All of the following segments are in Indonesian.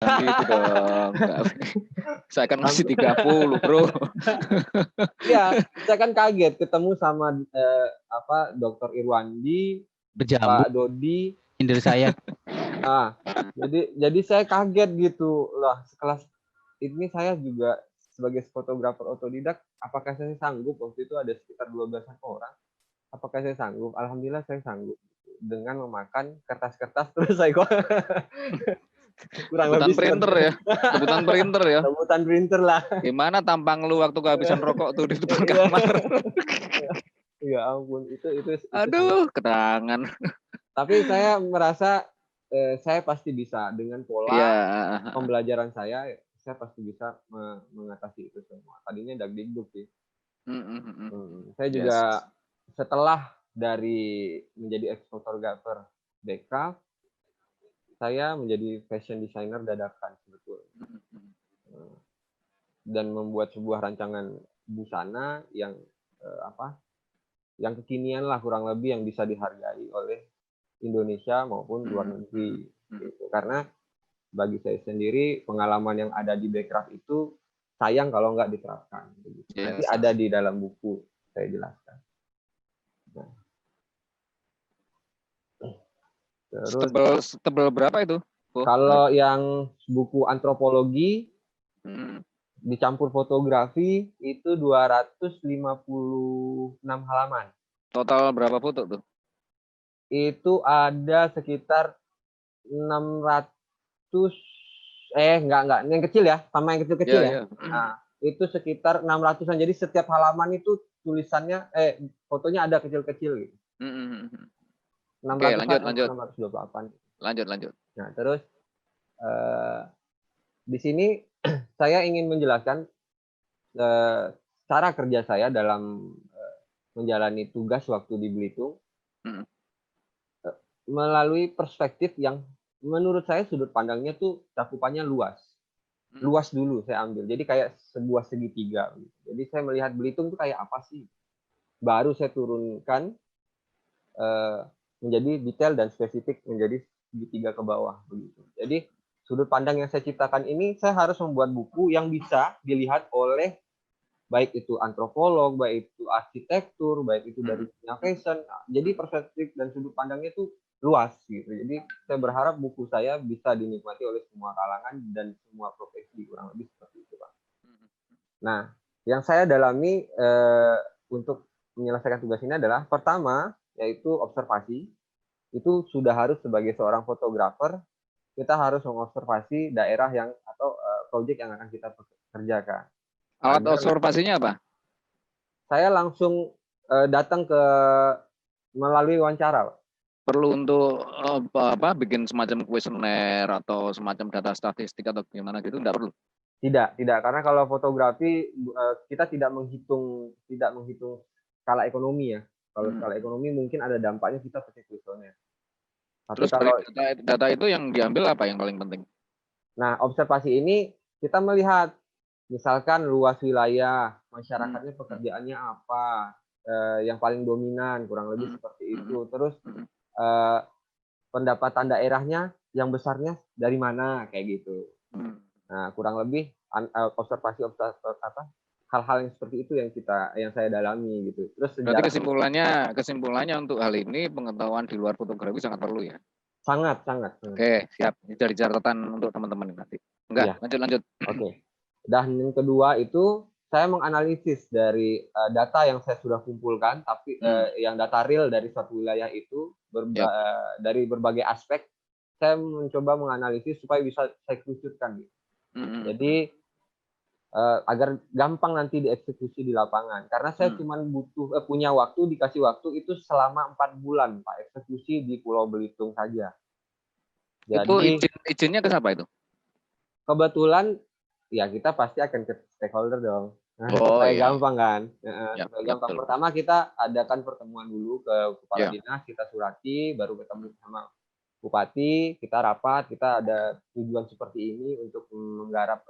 gitu dong. Saya kan masih 30, Bro. Iya, saya kan kaget ketemu sama Dr. Irwandi, Berjambu Pak Dodi. nyindir saya. Jadi saya kaget gitu. Lah, sekelas ini saya juga sebagai fotografer otodidak, apakah saya sanggup? Waktu itu ada sekitar 12-an orang. Apakah saya sanggup? Alhamdulillah saya sanggup. Dengan memakan kertas-kertas terus saya kurang Rebutan lebih printer ya. Rebutan printer ya. rebutan printer lah. Gimana tampang lu waktu kehabisan rokok tuh di depan kamar? Ya ampun, itu Aduh, ketangan. Tapi saya merasa saya pasti bisa dengan pola Iya. pembelajaran saya pasti bisa mengatasi itu semua. Tadinya dagdikduk sih. Saya juga setelah dari menjadi ex-fotografer BK, saya menjadi fashion designer dadakan sebetulnya. Dan membuat sebuah rancangan busana yang yang kekinian lah kurang lebih yang bisa dihargai oleh Indonesia maupun luar negeri. Gitu. Karena bagi saya sendiri pengalaman yang ada di Bekraf itu sayang kalau nggak diterapkan. Gitu. Nanti ada di dalam buku saya jelaskan. Nah. Terus tebel berapa itu? Kalau yang buku antropologi dicampur fotografi itu 256 halaman. Total berapa foto tuh? Itu ada sekitar 600 enggak, yang kecil ya, sama yang kecil-kecil ya. Nah, itu sekitar 600-an. Jadi setiap halaman itu tulisannya fotonya ada kecil-kecil gitu. 600 Oke, lanjut. 628. Lanjut. Nah, terus di sini saya ingin menjelaskan cara kerja saya dalam menjalani tugas waktu di Belitung melalui perspektif yang menurut saya sudut pandangnya tuh cakupannya luas. Luas dulu saya ambil. Jadi kayak sebuah segitiga. Jadi saya melihat Belitung itu kayak apa sih? Baru saya turunkan menjadi detail dan spesifik menjadi segitiga ke bawah begitu. Jadi sudut pandang yang saya ciptakan ini saya harus membuat buku yang bisa dilihat oleh baik itu antropolog, baik itu arsitektur, baik itu dari fashion. Jadi perspektif dan sudut pandangnya itu luas gitu. Jadi saya berharap buku saya bisa dinikmati oleh semua kalangan dan semua profesi, kurang lebih seperti itu, Pak. Nah, yang saya dalami untuk menyelesaikan tugas ini adalah pertama yaitu observasi. Itu sudah harus sebagai seorang fotografer kita harus mengobservasi daerah yang atau proyek yang akan kita kerjakan. Alat observasinya apa? Saya langsung datang melalui wawancara, Pak. Perlu untuk bikin semacam kuesioner atau semacam data statistik atau gimana gitu, enggak perlu? Tidak, karena kalau fotografi kita tidak menghitung skala ekonomi ya. Kalau skala ekonomi mungkin ada dampaknya kita pakai kuesioner. Terus kalau data itu yang diambil apa yang paling penting? Nah, observasi ini kita melihat misalkan luas wilayah, masyarakatnya pekerjaannya apa, yang paling dominan, kurang lebih seperti itu. Terus pendapatan daerahnya yang besarnya dari mana, kayak gitu. Nah, kurang lebih observasi hal-hal yang seperti itu yang saya dalami gitu. Terus berarti kesimpulannya untuk hal ini pengetahuan di luar fotografi sangat perlu ya? Sangat. Oke, siap. Ini dari catatan untuk teman-teman nanti. Enggak, ya. Lanjut. Oke. Dan yang kedua itu saya menganalisis dari data yang saya sudah kumpulkan, tapi yang data real dari suatu wilayah itu dari berbagai aspek, saya mencoba menganalisis supaya bisa saya kerucutkan. Jadi agar gampang nanti dieksekusi di lapangan. Karena saya cuma butuh punya waktu, dikasih waktu itu selama 4 bulan, Pak, eksekusi di Pulau Belitung saja. Jadi, itu izinnya ke siapa itu? Kebetulan ya kita pasti akan ke stakeholder dong. Supaya gampang kan. Supaya gampang. Pertama kita adakan pertemuan dulu ke kepala dinas, kita surati, baru ketemu sama bupati, kita rapat, kita ada tujuan seperti ini untuk menggarap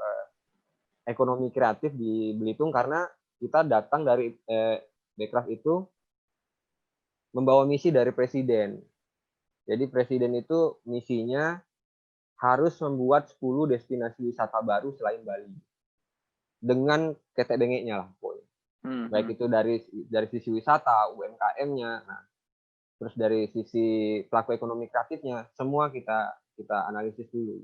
ekonomi kreatif di Belitung karena kita datang dari Bekraf itu membawa misi dari presiden. Jadi presiden itu misinya harus membuat 10 destinasi wisata baru selain Bali. Dengan ketek bengeknya lah pokoknya. Baik itu dari sisi wisata, UMKM-nya, nah, terus dari sisi pelaku ekonomi kreatifnya, semua kita analisis dulu.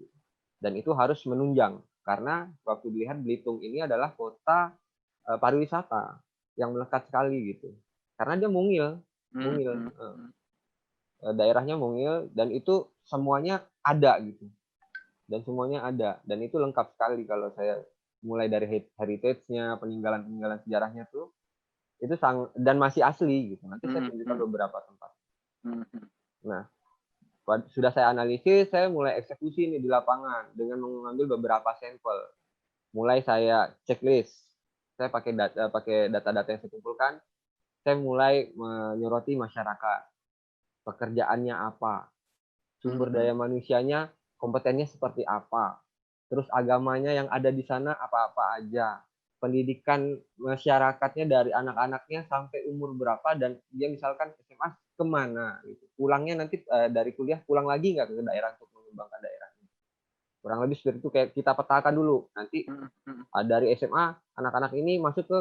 Dan itu harus menunjang karena waktu dilihat Belitung ini adalah kota pariwisata yang melekat sekali gitu. Karena dia mungil. Daerahnya mungil dan itu semuanya ada gitu. Dan semuanya ada dan itu lengkap sekali kalau saya mulai dari heritage-nya, peninggalan sejarahnya tuh itu dan masih asli gitu. Nanti saya tunjukkan beberapa tempat. Nah, sudah saya analisis, saya mulai eksekusi nih di lapangan dengan mengambil beberapa sampel. Mulai saya checklist. Saya pakai data-data yang saya kumpulkan. Saya mulai menyoroti masyarakat. Pekerjaannya apa? Sumber daya manusianya, kompetennya seperti apa? Terus agamanya yang ada di sana apa-apa aja? Pendidikan masyarakatnya dari anak-anaknya sampai umur berapa dan dia misalkan SMA kemana gitu. Pulangnya nanti dari kuliah pulang lagi nggak ke daerah untuk mengembangkan daerahnya. Kurang lebih seperti itu, kayak kita petakan dulu. Nanti dari SMA anak-anak ini masuk ke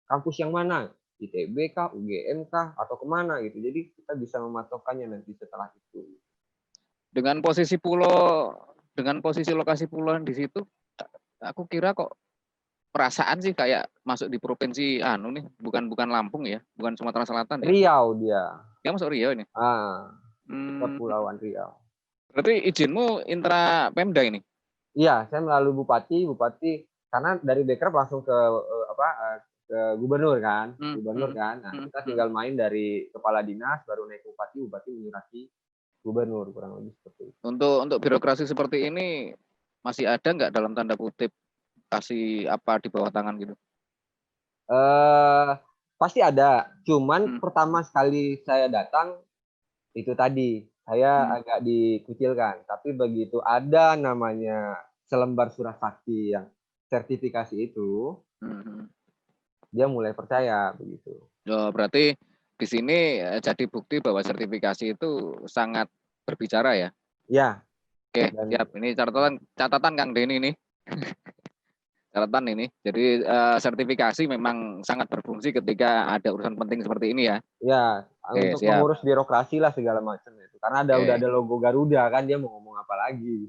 kampus yang mana? ITB kah, UGM kah, atau kemana gitu. Jadi kita bisa mematokkannya nanti setelah itu. Dengan posisi lokasi pulau di situ, aku kira kok perasaan sih kayak masuk di provinsi nih, bukan Lampung ya, bukan Sumatera Selatan ya. Riau dia. Ya masuk Riau ini. Kepulauan Riau. Berarti izinmu intra Pemda ini? Iya, saya melalui bupati karena dari Bekraf langsung ke ke gubernur kan, Nah, kita tinggal main dari kepala dinas baru naik bupati menyurati gubernur, kurang lebih seperti itu. Untuk birokrasi seperti ini masih ada nggak dalam tanda kutip kasih apa di bawah tangan gitu? Pasti ada. Cuman pertama sekali saya datang itu tadi saya agak dikucilkan. Tapi begitu ada namanya selembar surat sakti yang sertifikasi itu, dia mulai percaya begitu. Berarti di sini jadi bukti bahwa sertifikasi itu sangat berbicara ya? Ya. Oke, siap. Ini catatan Kang Denny nih. Catatan ini. Jadi sertifikasi memang sangat berfungsi ketika ada urusan penting seperti ini ya. Ya, untuk mengurus birokrasi lah segala macam itu. Karena udah ada logo Garuda kan, dia mau ngomong apa lagi.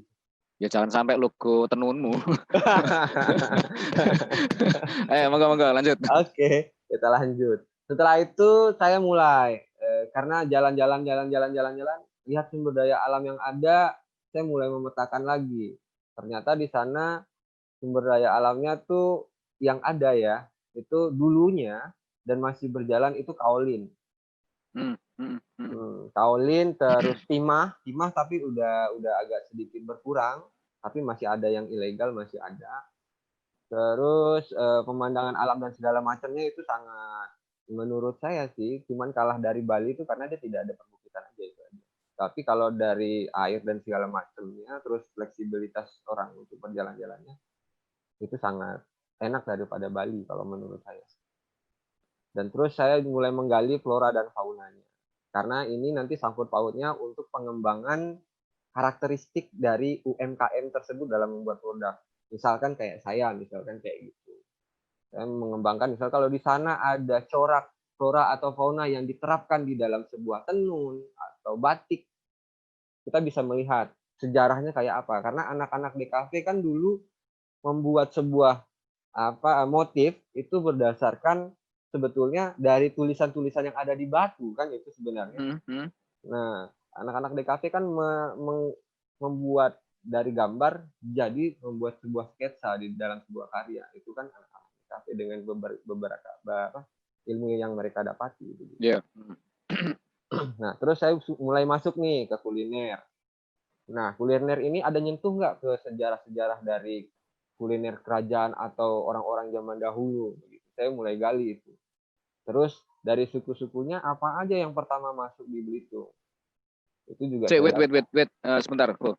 Ya jangan sampai logo tenunmu. Monggo lanjut. Oke, kita lanjut. Setelah itu saya mulai karena jalan-jalan lihat sumber daya alam yang ada, saya mulai memetakan lagi. Ternyata di sana sumber daya alamnya tuh yang ada ya, itu dulunya dan masih berjalan itu kaolin. Kaolin terus timah tapi udah agak sedikit berkurang, tapi masih ada yang ilegal, masih ada. Terus pemandangan alam dan segala macamnya itu sangat, menurut saya sih cuman kalah dari Bali itu karena dia tidak ada perbukitan aja itu aja. Tapi kalau dari air dan segala macamnya, terus fleksibilitas orang untuk berjalan-jalannya itu sangat enak daripada Bali kalau menurut saya. Dan terus saya mulai menggali flora dan faunanya. Karena ini nanti sangkut pautnya untuk pengembangan karakteristik dari UMKM tersebut dalam membuat produk. Misalkan kayak saya, kayak gitu. Saya mengembangkan, misal kalau di sana ada corak flora atau fauna yang diterapkan di dalam sebuah tenun atau batik, kita bisa melihat sejarahnya kayak apa. Karena anak-anak DKV kan dulu membuat sebuah motif itu berdasarkan sebetulnya dari tulisan-tulisan yang ada di batu kan itu sebenarnya. Nah, anak-anak DKV kan membuat dari gambar jadi membuat sebuah sketsa di dalam sebuah karya. Itu kan anak-anak DKV dengan beberapa ilmu yang mereka dapati. Gitu. Yeah. Nah, terus saya mulai masuk nih ke kuliner. Nah, kuliner ini ada nyentuh nggak ke sejarah-sejarah dari kuliner kerajaan atau orang-orang zaman dahulu? Saya mulai gali itu. Terus dari suku-sukunya apa aja yang pertama masuk di Belitung? Itu juga. Wait, sebentar, Bro.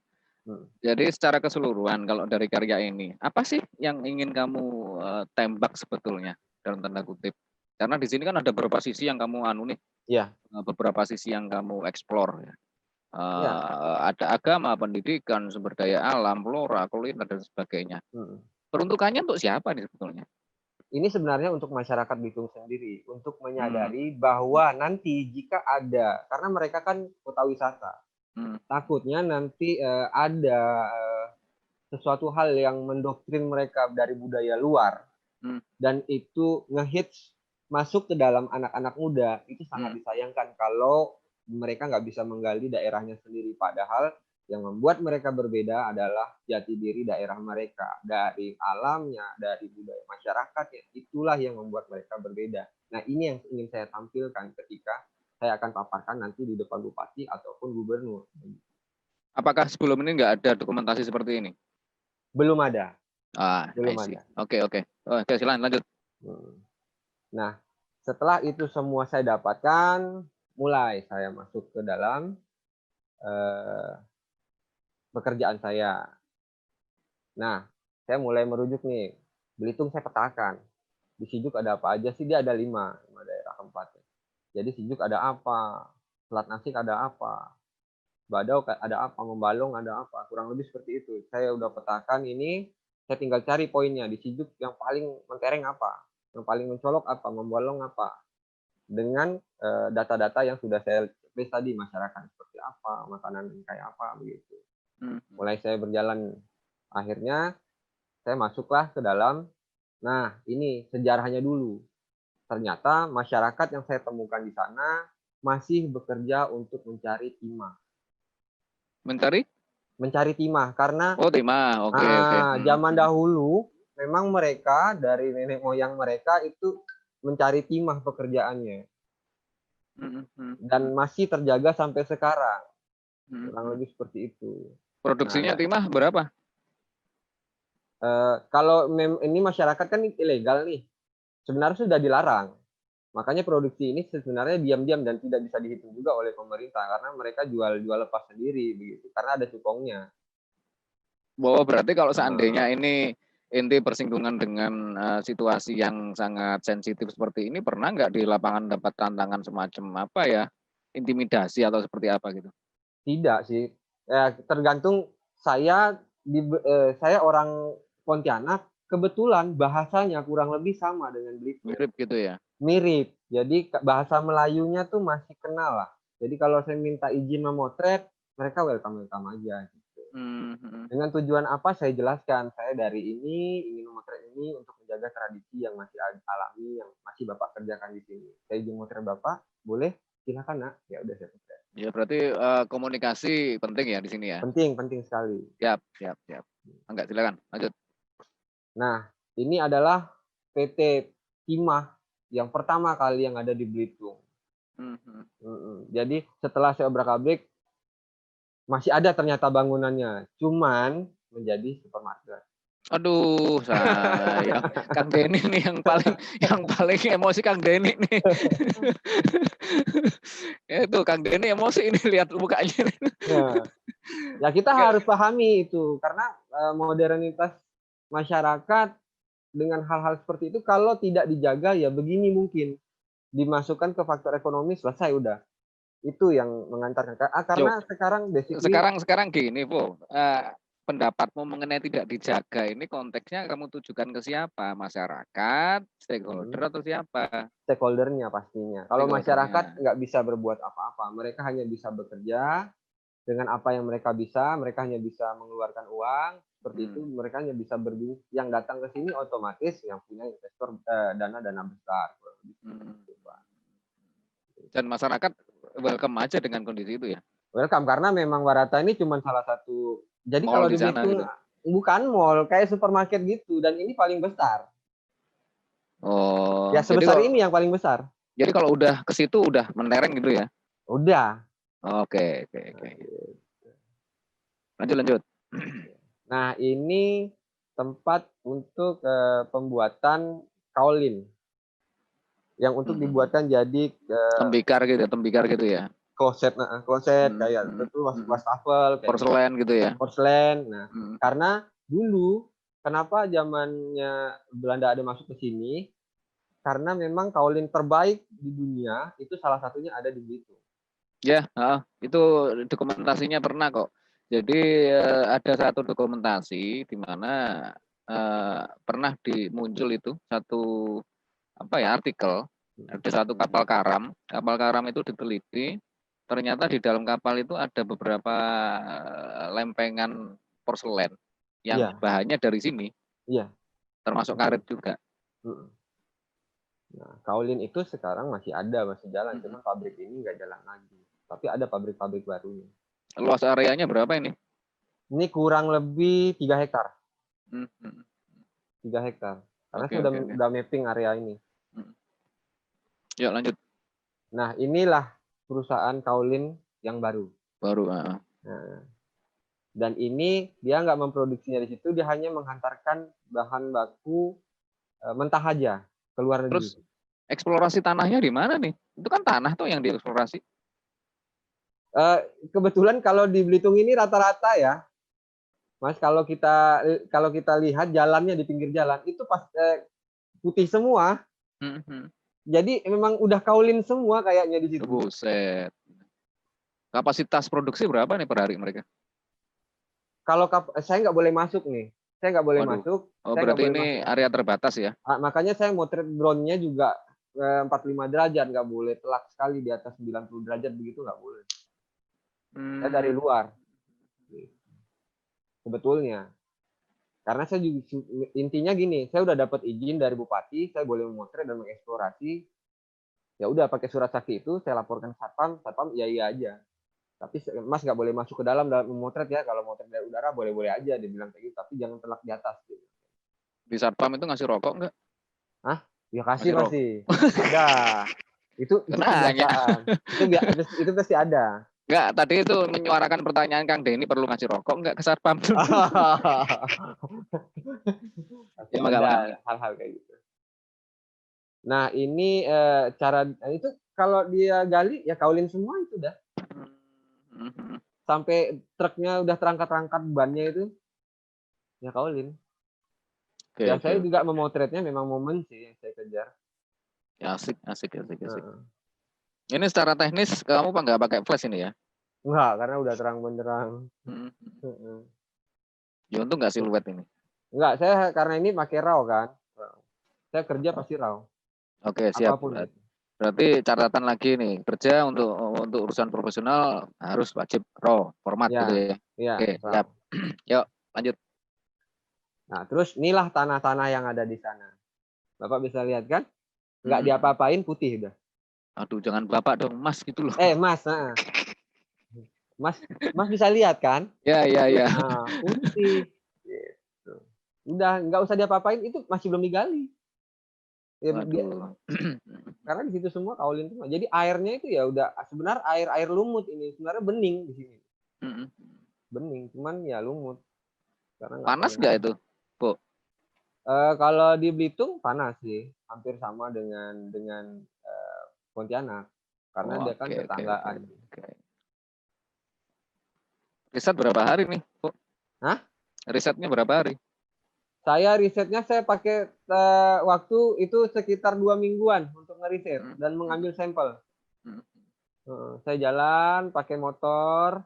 Jadi secara keseluruhan kalau dari karya ini, apa sih yang ingin kamu tembak sebetulnya dalam tanda kutip? Karena di sini kan ada beberapa sisi yang kamu nih. Iya. Beberapa sisi yang kamu explore ya. Ya. Ada agama, pendidikan, sumber daya alam, flora, kuliner dan sebagainya. Peruntukannya untuk siapa nih sebetulnya? Ini sebenarnya untuk masyarakat Belitung sendiri, untuk menyadari bahwa nanti jika ada, karena mereka kan kota wisata, takutnya nanti ada sesuatu hal yang mendoktrin mereka dari budaya luar, dan itu ngehits masuk ke dalam anak-anak muda, itu sangat disayangkan kalau mereka nggak bisa menggali daerahnya sendiri. Padahal yang membuat mereka berbeda adalah jati diri daerah mereka, dari alamnya, dari budaya masyarakatnya. Itulah yang membuat mereka berbeda. Nah, ini yang ingin saya tampilkan ketika saya akan paparkan nanti di depan bupati ataupun gubernur. Apakah sebelum ini nggak ada dokumentasi seperti ini? Belum ada. Belum ada. Oke. Oke, silakan lanjut. Nah, setelah itu semua saya dapatkan, mulai saya masuk ke dalam pekerjaan saya. Nah, saya mulai merujuk nih. Belitung saya petakan. Di Sijuk ada apa aja sih? Dia ada 5 daerah tempatnya. Jadi Sijuk ada apa? Selat Nasik ada apa? Badau ada apa? Membalong ada apa? Kurang lebih seperti itu. Saya udah petakan ini, saya tinggal cari poinnya. Di Sijuk yang paling mentereng apa? Yang paling mencolok apa? Membalong apa? Dengan data-data yang sudah saya tulis tadi, masyarakat seperti apa, makanan kayak apa, begitu. Mulai saya berjalan, akhirnya saya masuklah ke dalam. Nah, ini sejarahnya dulu. Ternyata masyarakat yang saya temukan di sana masih bekerja untuk mencari timah. Mencari timah, karena timah. Oke. Zaman dahulu memang mereka dari nenek moyang mereka itu mencari timah pekerjaannya. Dan masih terjaga sampai sekarang. Kurang lebih seperti itu. Produksinya timah berapa? Kalau ini masyarakat kan ilegal nih, sebenarnya sudah dilarang. Makanya produksi ini sebenarnya diam-diam dan tidak bisa dihitung juga oleh pemerintah, karena mereka jual lepas sendiri begitu, karena ada cukongnya. Berarti kalau seandainya ini inti bersinggungan dengan situasi yang sangat sensitif seperti ini, pernah nggak di lapangan dapat tantangan semacam apa ya, intimidasi atau seperti apa gitu? Tidak sih, tergantung. Saya orang Pontianak, kebetulan bahasanya kurang lebih sama dengan Belitung. Mirip gitu ya? Mirip, jadi bahasa Melayunya tuh masih kenal lah. Jadi kalau saya minta izin memotret, mereka welcome aja. Dengan tujuan apa saya jelaskan, saya dari ini ingin memotret ini untuk menjaga tradisi yang masih alami, yang masih Bapak kerjakan di sini. Saya izin memotret Bapak, boleh? Silakan nak. Ya udah saya potret. Ya berarti komunikasi penting ya di sini ya? Penting sekali. Siap. Enggak, silakan lanjut. Nah, ini adalah PT Timah yang pertama kali yang ada di Belitung. Jadi setelah saya obrak-abrik, masih ada ternyata bangunannya, cuman menjadi supermarket. Aduh, sayang. Kang Denny nih yang paling emosi Kang Denny nih. Itu Kang Denny emosi ini, lihat mukanya. Ya kita harus pahami itu, karena modernitas masyarakat dengan hal-hal seperti itu kalau tidak dijaga ya begini, mungkin dimasukkan ke faktor ekonomi, selesai udah. Itu yang mengantarkan, karena sekarang gini, Po. Pendapatmu mengenai tidak dijaga ini konteksnya kamu tujukan ke siapa? Masyarakat, stakeholder atau siapa? Stakeholdernya pastinya. Kalau masyarakat nggak bisa berbuat apa-apa, mereka hanya bisa bekerja dengan apa yang mereka bisa. Mereka hanya bisa mengeluarkan uang seperti itu. Mereka hanya bisa berbisnis. Yang datang ke sini otomatis yang punya investor dana besar. Dan masyarakat welcome aja dengan kondisi itu ya? Welcome, karena memang Warata ini cuma salah satu. Jadi kalau di Belitung gitu? Bukan mall, kayak supermarket gitu, dan ini paling besar. Ya sebesar ini yang paling besar. Jadi kalau udah ke situ udah mentereng gitu ya? Udah. Oke. Lanjut. Nah, ini tempat untuk pembuatan kaolin. Yang untuk dibuatkan jadi tembikar gitu ya? Kloset kayak itu wastafel, porselen gitu ya. Porselen. Nah, karena dulu kenapa zamannya Belanda ada masuk ke sini? Karena memang kaolin terbaik di dunia itu salah satunya ada di Belitung. Ya, itu dokumentasinya pernah kok. Jadi ada satu dokumentasi di mana pernah muncul itu satu artikel, ada satu kapal karam. Kapal karam itu diteliti, ternyata di dalam kapal itu ada beberapa lempengan porselen yang Iya, bahannya dari sini, iya. termasuk Betul. karet juga. Nah, kaolin itu sekarang masih ada, masih jalan, Mm-mm. cuma pabrik ini nggak jalan lagi. Tapi ada pabrik-pabrik barunya. Luas areanya berapa ini? Ini kurang lebih 3 hektar. Mm-mm. 3 hektar. Karena Oke, saya oke, oke. udah mapping area ini. Mm. Yuk lanjut. Nah, inilah perusahaan kaolin yang baru. Baru. Nah, dan ini dia nggak memproduksinya di situ, dia hanya menghantarkan bahan baku mentah aja ke luar negeri. Terus eksplorasi tanahnya di mana nih? Itu kan tanah tuh yang dieksplorasi. Kebetulan kalau di Belitung ini rata-rata ya, Mas, kalau kita lihat jalannya di pinggir jalan itu putih semua. Mm-hmm. Jadi memang udah kaulin semua kayaknya di situ. Buset. Kapasitas produksi berapa nih per hari mereka? Kalau saya nggak boleh masuk nih, saya nggak boleh Waduh. masuk, Oh, saya nggak berarti boleh ini masuk ke area sana. terbatas ya? Makanya saya motret drone-nya juga 45 derajat, nggak boleh telak sekali di atas 90 derajat begitu nggak boleh. Saya dari Hmm. luar, sebetulnya. Karena saya juga intinya gini, saya udah dapat izin dari bupati, saya boleh memotret dan mengeksplorasi. Ya udah pakai surat sakti itu saya laporkan ke satpam, satpam iya iya aja. Tapi Mas nggak boleh masuk ke dalam memotret ya. Kalau motret dari udara boleh-boleh aja, dia bilang kayak gitu. Tapi jangan telak di atas. Gitu. Di satpam itu ngasih rokok nggak? Hah? Ya kasih Ngasih rokok. pasti. Ada. Itu Kenanya. kebiasaan. Itu pasti ada. Enggak, tadi itu menyuarakan pertanyaan Kang Denny perlu ngasih rokok enggak ke satpam? Pasti Ya, enggak, ada hal-hal kayak gitu. Nah ini cara itu kalau dia gali ya kaulin semua itu dah. Sampai truknya udah terangkat-angkat bannya itu ya kaulin. Oke, Ya oke, saya oke. juga memotretnya memang momen sih yang saya kejar. Ya, asik, asik, asik, asik. Heeh. Ini secara teknis kamu nggak pakai flash ini ya? Enggak, karena udah terang benderang. Hmm. Heeh. Ya untung nggak siluet ini. Enggak, saya karena ini pakai RAW kan. Saya kerja pasti RAW. Oke, siap. Apapun itu. Berarti catatan lagi nih, kerja untuk urusan profesional harus wajib raw format gitu Ya, ya. ya, Oke, siap. RAW. Yuk, lanjut. Nah, terus inilah tanah-tanah yang ada di sana. Bapak bisa lihat kan? Enggak Hmm. diapa-apain putih udah. Aduh, jangan bapak dong, Mas gitu loh. Mas, Mas, Mas bisa lihat kan? Ya, ya, ya. Nah, putih. Gitu. Udah nggak usah diapa-apain, itu masih belum digali. Ya, Waduh. karena di situ semua kaulin semua. Jadi airnya itu ya udah sebenarnya air lumut ini sebenarnya bening di sini. Bening, cuman ya lumut karena nggak Panas pakai nggak air. itu, Bu? Kalau di Belitung panas sih, hampir sama dengan Pontianak karena Oh, dia kan oke, oke, oke, tetanggaan. oke. Riset berapa hari nih, Bu? Hah? Risetnya berapa hari? Saya risetnya saya pakai waktu itu sekitar 2 mingguan untuk ngeriset Hmm. dan mengambil sampel. Hmm. Saya jalan pakai motor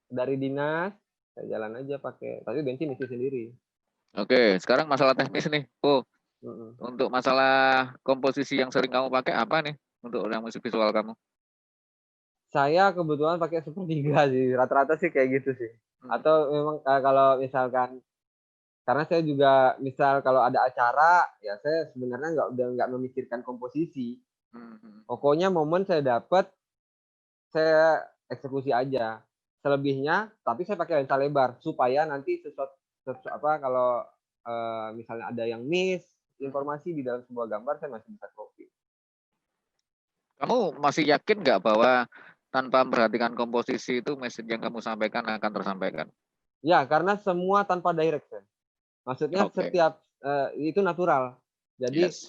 dari dinas, saya jalan aja pakai, tapi bensin isi sendiri. Oke, sekarang masalah teknis nih, Bu. Mm-mm. Untuk masalah komposisi yang sering kamu pakai apa nih untuk yang musik visual kamu? Saya kebetulan pakai sepertiga sih, rata-rata sih kayak gitu sih. Atau memang kalau misalkan karena saya juga misal kalau ada acara ya saya sebenarnya udah nggak memikirkan komposisi. Pokoknya momen saya dapat saya eksekusi aja. Selebihnya tapi saya pakai lensa lebar supaya nanti sesuatu apa kalau misalnya ada yang miss informasi di dalam sebuah gambar saya masih bisa copy. Kamu masih yakin nggak bahwa tanpa memperhatikan komposisi itu message yang kamu sampaikan akan tersampaikan? Ya, karena semua tanpa direction. Maksudnya Oke, setiap itu natural. Jadi yes.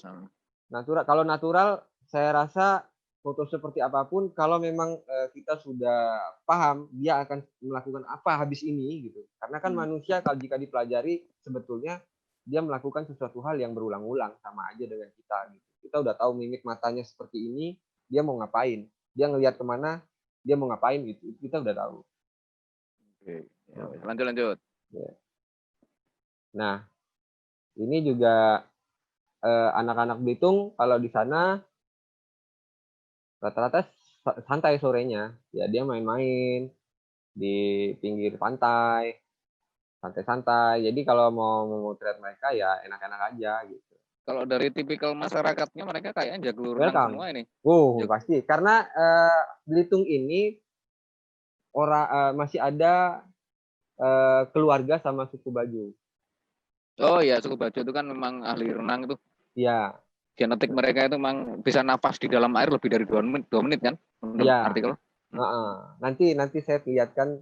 natural. Kalau natural, saya rasa foto seperti apapun, kalau memang kita sudah paham dia akan melakukan apa habis ini gitu. Karena kan manusia kalau jika dipelajari sebetulnya dia melakukan sesuatu hal yang berulang-ulang sama aja dengan kita. Gitu. Kita udah tahu mimik matanya seperti ini, dia mau ngapain? Dia ngelihat kemana? dia mau ngapain gitu. Kita udah tahu. Oke. Ya, lanjut. Ya. Nah, ini juga anak-anak Belitung kalau di sana rata-rata santai sorenya. Ya dia main-main di pinggir pantai, santai-santai. Jadi kalau mau memotret mereka ya enak-enak aja gitu. Kalau dari tipikal masyarakatnya mereka kayaknya jago renang Welcome. semua ini. Pasti. Karena Belitung ini masih ada keluarga sama suku Bajo. Oh iya, suku Bajo itu kan memang ahli renang itu. Iya. Genetik mereka itu memang bisa nafas di dalam air lebih dari 2 menit kan? Menurut Iya. artikel. Nanti saya lihatkan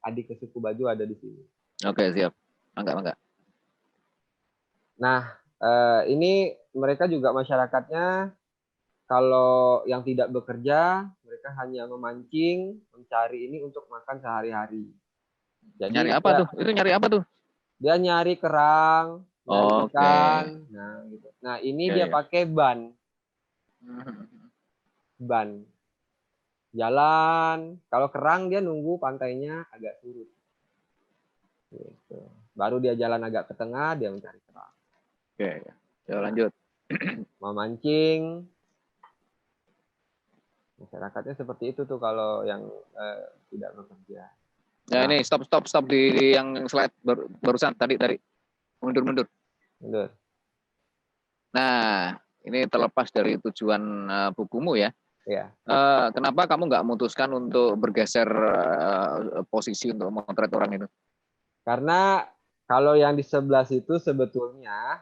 adik ke suku Bajo ada di sini. Oke, siap. Mangga. Nah, ini mereka juga masyarakatnya kalau yang tidak bekerja, mereka hanya memancing, mencari ini untuk makan sehari-hari. Jadi Nyari apa tuh? Itu nyari apa tuh? dia nyari kerang, nyari ikan. Oke. Nah, gitu. Nah, ini Ya, dia ya. pakai ban. Jalan. Kalau kerang dia nunggu pantainya agak surut. Gitu. Baru dia jalan agak ke tengah, dia mencari kerang. Oke, ya lanjut. Memancing. Masyarakatnya seperti itu tuh kalau yang tidak bekerja. Ya ini stop di yang slide barusan tadi. Mundur. Nah, ini terlepas dari tujuan bukumu ya. Ya. Kenapa kamu nggak memutuskan untuk bergeser posisi untuk memotret orang itu? Karena kalau yang di sebelah situ sebetulnya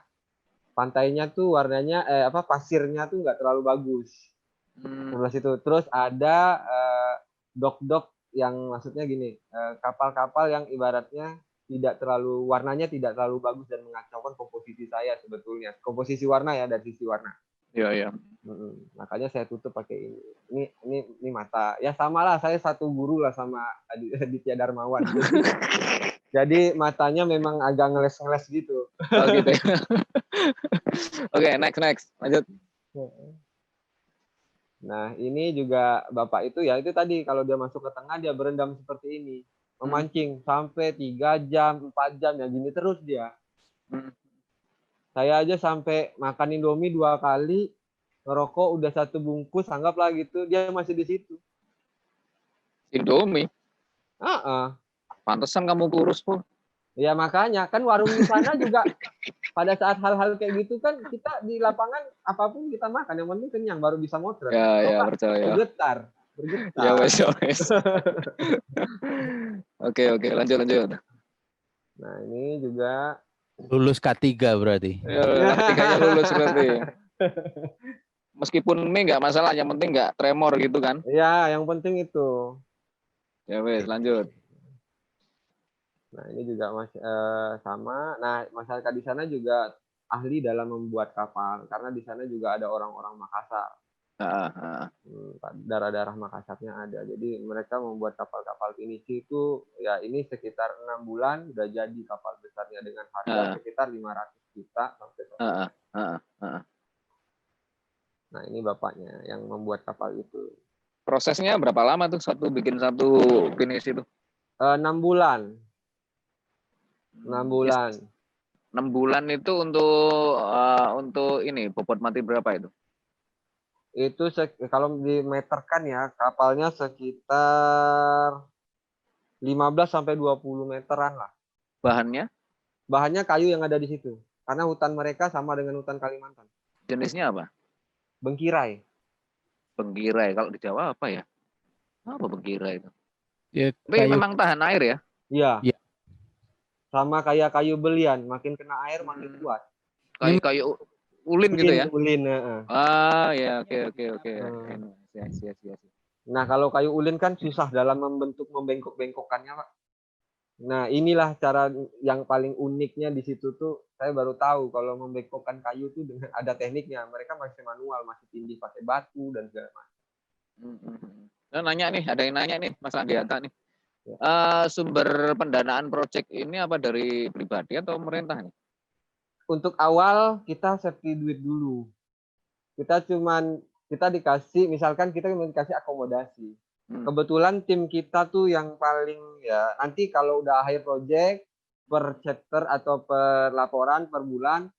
pantainya tuh warnanya pasirnya tuh nggak terlalu bagus. Sebelah situ. Terus ada dok-dok yang maksudnya gini, kapal-kapal yang ibaratnya warnanya tidak terlalu bagus dan mengacaukan komposisi saya sebetulnya. Komposisi warna ya, dari sisi warna. Iya. Makanya saya tutup pakai ini. Ini mata. Ya samalah, saya satu guru lah sama Aditya Darmawan. Jadi matanya memang agak ngeles-ngeles gitu. Oh gitu ya. Oke, next. Lanjut. Nah, ini juga Bapak itu ya, itu tadi kalau dia masuk ke tengah dia berendam seperti ini. Memancing sampai 3 jam, 4 jam ya gini terus dia. Saya aja sampai makan Indomie 2 kali, ngerokok udah 1 bungkus, anggaplah gitu, dia masih di situ. Indomie? Pantesan kamu kurus, Po. Ya makanya, kan warung di sana juga pada saat hal-hal kayak gitu kan kita di lapangan apapun kita makan, yang penting kenyang baru bisa motret. Ya, percaya. Bergetar. Ya, wes. Oke, lanjut. Nah, ini juga lulus K3 berarti. Ya, K3-nya lulus berarti. Meskipun mie nggak masalah, yang penting nggak tremor gitu kan? Ya, yang penting itu. Ya wes, lanjut. Nah, ini juga sama. Nah, masyarakat di sana juga ahli dalam membuat kapal karena di sana juga ada orang-orang Makassar. Darah-darah Makassarnya ada. Jadi mereka membuat kapal-kapal Pinisi itu ya ini sekitar 6 bulan udah jadi kapal besarnya dengan harga sekitar 500 juta sampai. Nah, ini bapaknya yang membuat kapal itu. Prosesnya berapa lama tuh bikin satu Pinisi itu? 6 bulan. 6 bulan. 6 bulan itu untuk ini bobot mati berapa itu? Itu kalau dimeterkan ya kapalnya sekitar 15 sampai 20 meteran lah. Bahannya? Bahannya kayu yang ada di situ. Karena hutan mereka sama dengan hutan Kalimantan. Jenisnya apa? Bengkirai. Kalau di Jawa apa ya? Apa bengkirai itu? Ya, tapi memang tahan air ya? Iya. Sama kayak kayu belian, makin kena air makin kuat. Kayu ulin gitu ya? Ulin. Ya, oke. Siap. Nah, kalau kayu ulin kan susah dalam membengkok-bengkokkannya, Pak. Nah, inilah cara yang paling uniknya di situ tuh. Saya baru tahu kalau membengkokkan kayu tuh dengan ada tekniknya. Mereka masih manual, masih tindih pakai batu dan segala macam. Ada yang nanya nih, Mas Andiata nih. Sumber pendanaan proyek ini apa dari pribadi atau pemerintah nih? Untuk awal kita safety duit dulu. Kita dikasih, misalkan kita dikasih akomodasi. Kebetulan tim kita tuh yang paling ya nanti kalau udah akhir project per chapter atau per laporan per bulan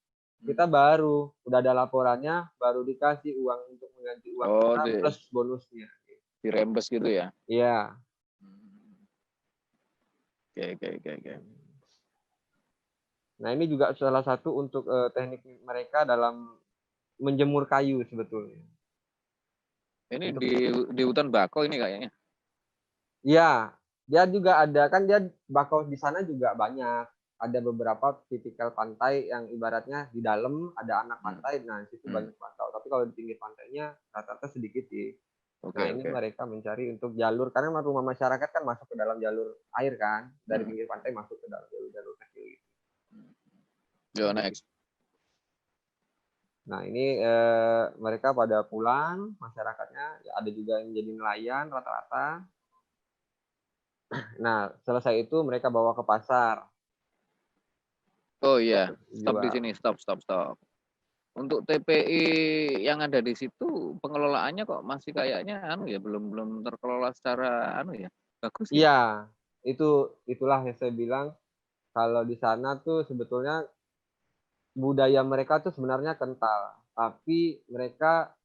kita baru udah ada laporannya baru dikasih uang untuk mengganti uang Oh, kita plus bonusnya. dirembes gitu ya? Iya. Oke. Nah ini juga salah satu untuk teknik mereka dalam menjemur kayu sebetulnya. Ini di hutan bakau ini kayaknya. Iya, dia juga ada kan dia bakau di sana juga banyak. Ada beberapa tipikal pantai yang ibaratnya di dalam ada anak pantai, nah di situ banyak bakau. Tapi kalau di pinggir pantainya rata-rata sedikit sih. Nah ini mereka mencari untuk jalur karena rumah masyarakat kan masuk ke dalam jalur air kan dari pinggir pantai masuk ke dalam jalur kecil gitu. Yo, next. Nah ini mereka pada pulang masyarakatnya ya ada juga yang jadi nelayan rata-rata. Nah selesai itu mereka bawa ke pasar. Oh iya, stop di sini, stop. Untuk TPI yang ada di situ pengelolaannya kok masih kayaknya belum terkelola secara bagus ya. Iya, itulah yang saya bilang kalau di sana tuh sebetulnya budaya mereka tuh sebenarnya kental, tapi mereka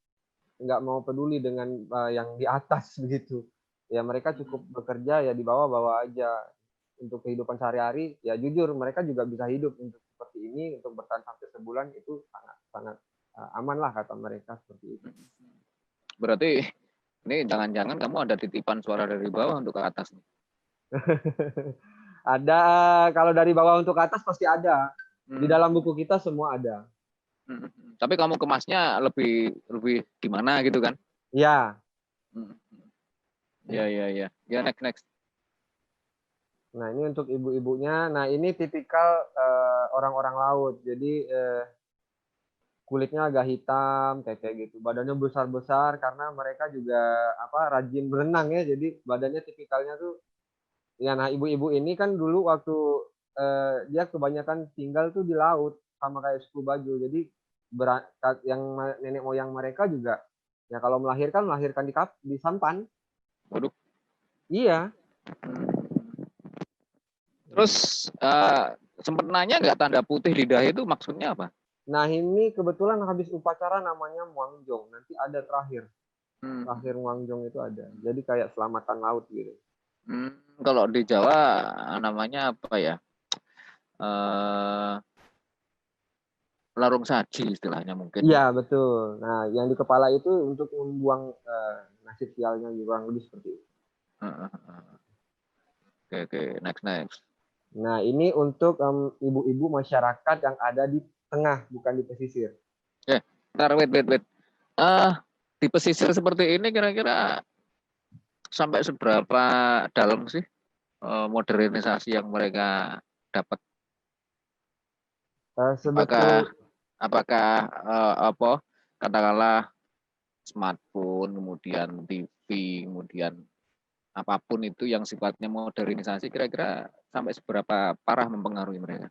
nggak mau peduli dengan yang di atas begitu. Ya mereka cukup bekerja ya di bawah-bawah aja untuk kehidupan sehari-hari. Ya jujur mereka juga bisa hidup untuk seperti ini untuk bertahan sampai sebulan itu sangat aman lah kata mereka seperti itu. Berarti ini jangan-jangan kamu ada titipan suara dari bawah untuk ke atas. Ada kalau dari bawah untuk ke atas pasti ada. Di dalam buku kita semua ada. Tapi kamu kemasnya lebih gimana gitu kan? Ya. Ya. Ya next. Nah ini untuk ibu-ibunya. Nah ini tipikal orang-orang laut. Jadi kulitnya agak hitam kayak gitu. Badannya besar-besar karena mereka juga rajin berenang ya. Jadi badannya tipikalnya tuh. Ya nah ibu-ibu ini kan dulu waktu dia kebanyakan tinggal tuh di laut sama kayak suku Bajo. Jadi yang nenek moyang mereka juga ya kalau melahirkan di sampan. Waduh. Iya. Terus sempat nanya nggak tanda putih lidah itu maksudnya apa? Nah ini kebetulan habis upacara namanya Muangjong. Nanti ada terakhir. Terakhir Muangjong itu ada. Jadi kayak selamatan laut gitu. Kalau di Jawa namanya apa ya? Larung saji istilahnya mungkin. Iya betul. Nah yang di kepala itu untuk membuang nasib sialnya kurang lebih seperti itu. Oke, next. Nah ini untuk ibu-ibu masyarakat yang ada di tengah bukan di pesisir. Ntar wait. Di pesisir seperti ini kira-kira sampai seberapa dalam sih modernisasi yang mereka dapat? Apakah katakanlah smartphone, kemudian TV, kemudian apapun itu yang sifatnya modernisasi, kira-kira sampai seberapa parah mempengaruhi mereka?